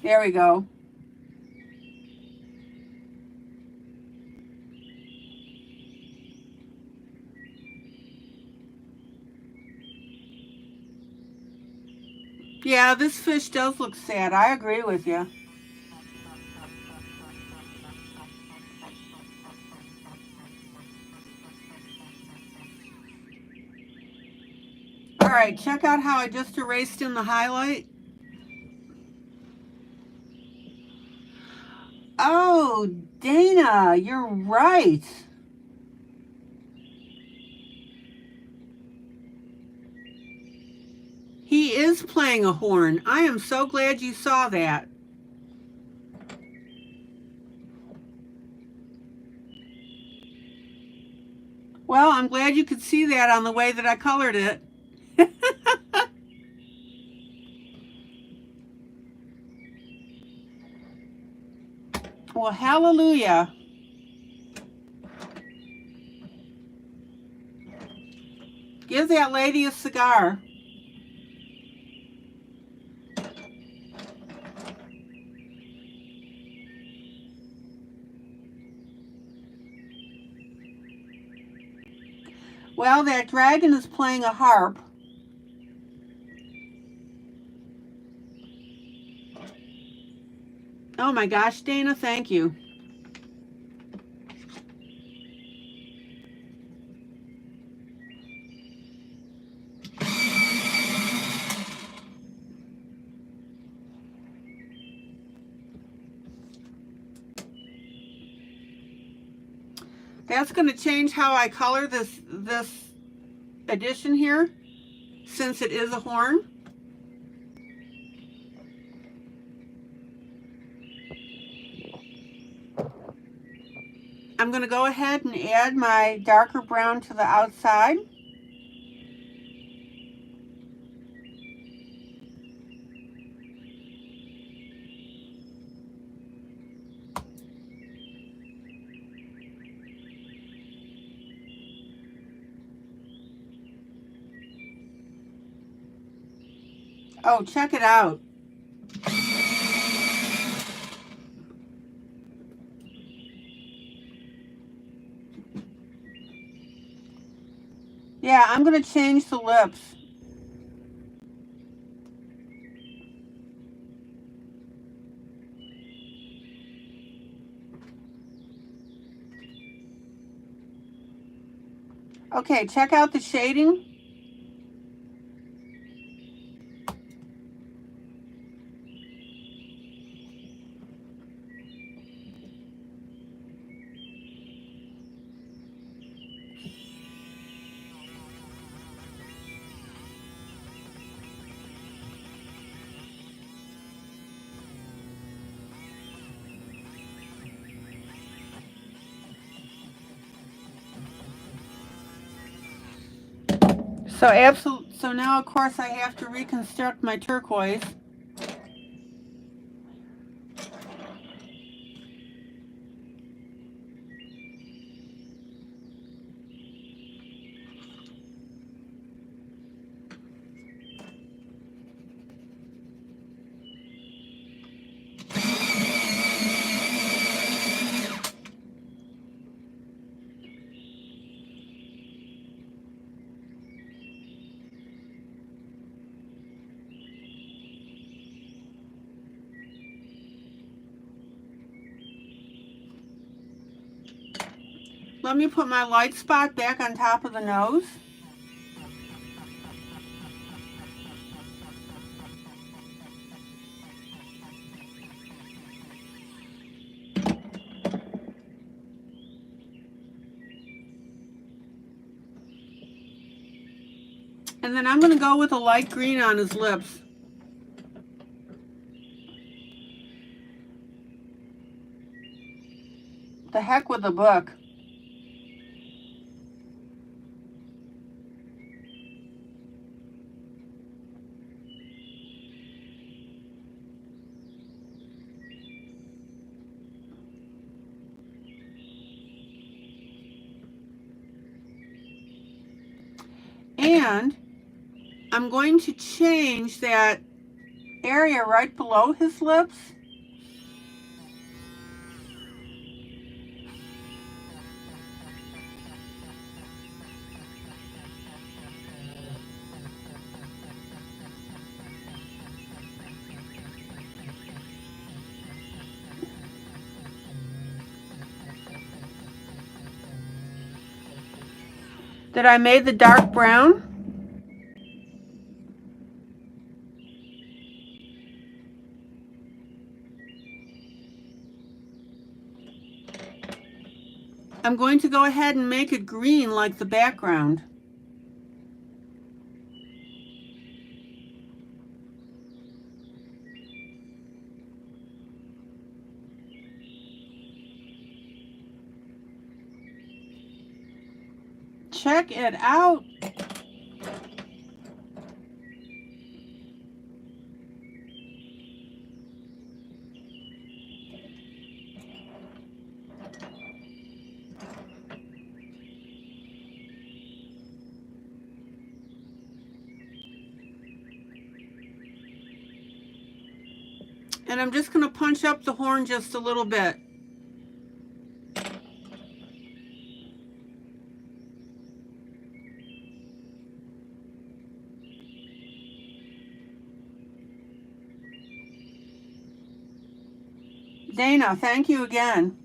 There we go. Yeah, this fish does look sad. I agree with you. All right, check out how I just erased in the highlight. Oh, Dana, you're right. He is playing a horn. I am so glad you saw that. Well, I'm glad you could see that on the way that I colored it. Well, hallelujah. Give that lady a cigar. Well, that dragon is playing a harp. Oh my gosh, Dana, thank you. That's going to change how I color this edition here, since it is a horn. I'm going to go ahead and add my darker brown to the outside. Oh, check it out. Yeah, I'm going to change the lips. Okay, check out the shading. So now of course I have to reconstruct my turquoise. Let me put my light spot back on top of the nose. And then I'm going to go with a light green on his lips. The heck with the book. And I'm going to change that area right below his lips. That I made the dark brown. I'm going to go ahead and make it green like the background. check it out. And I'm just going to punch up the horn just a little bit. Dana, thank you again.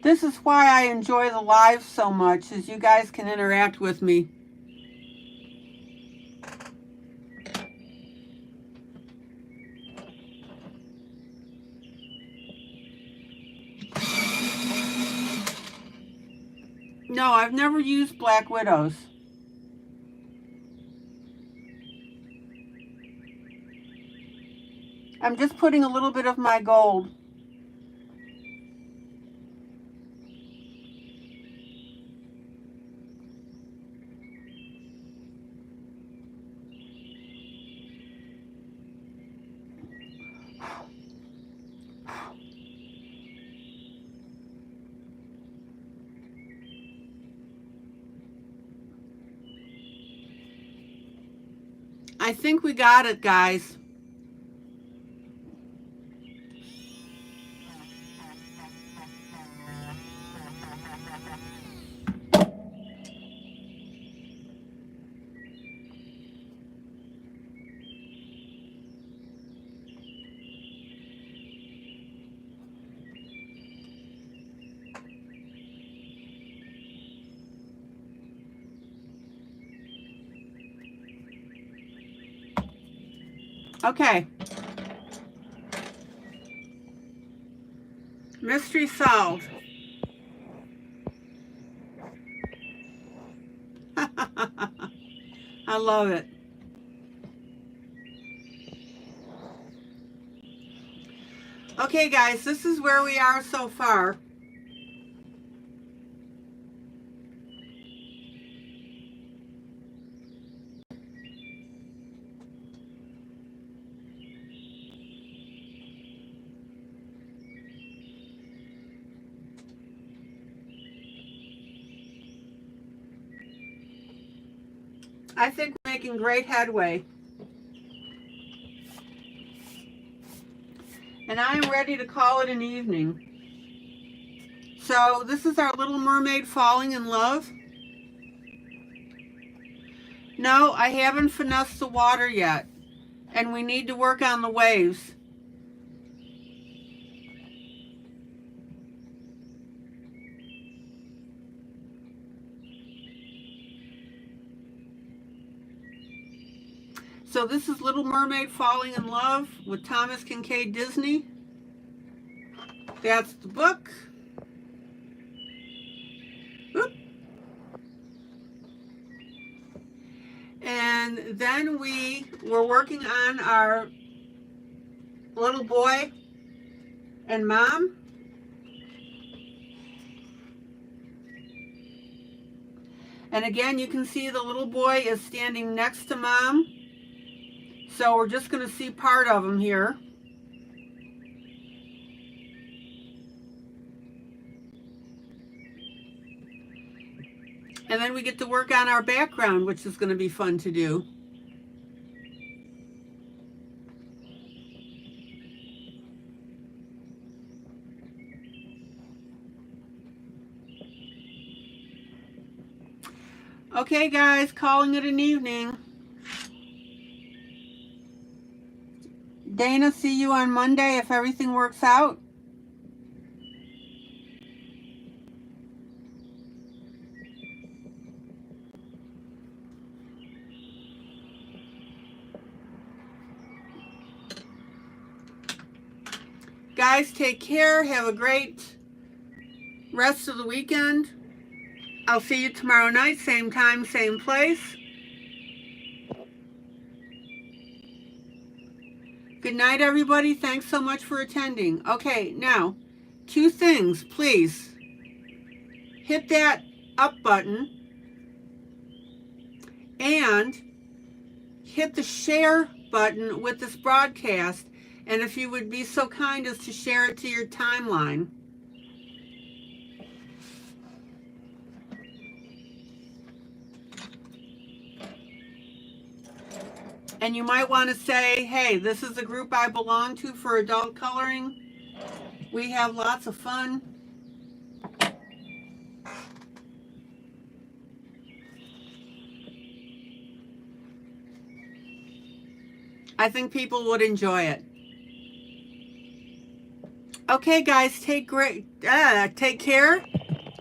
This is why I enjoy the live so much, is you guys can interact with me. No, I've never used Black Widows. I'm just putting a little bit of my gold. I think we got it, guys. Okay. Mystery solved. I love it. Okay, guys, this is where we are so far. I think we're making great headway. And I am ready to call it an evening. So this is our Little Mermaid falling in love. No, I haven't finessed the water yet. And we need to work on the waves. So this is Little Mermaid Falling in Love with Thomas Kincaid Disney. That's the book. Oop. And then we were working on our little boy and mom. And again, you can see the little boy is standing next to mom. So we're just going to see part of him here. And then we get to work on our background, which is going to be fun to do. Okay, guys, calling it an evening. Dana, see you on Monday if everything works out. Guys, take care. Have a great rest of the weekend. I'll see you tomorrow night, same time, same place. Good night, everybody. Thanks so much for attending. Okay, now, 2 things, please. Hit that up button and hit the share button with this broadcast. And if you would be so kind as to share it to your timeline. And you might want to say, hey, this is the group I belong to for adult coloring. We have lots of fun. I think people would enjoy it. Okay, guys, take care.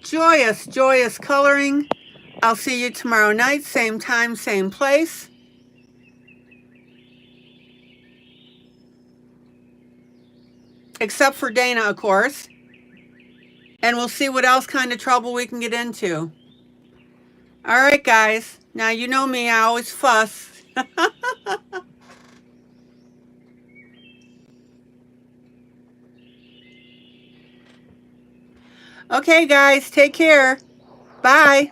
Joyous coloring. I'll see you tomorrow night, same time, same place. Except for Dana, of course. And we'll see what else kind of trouble we can get into. All right, guys. Now, you know me, I always fuss. Okay, guys, take care. Bye.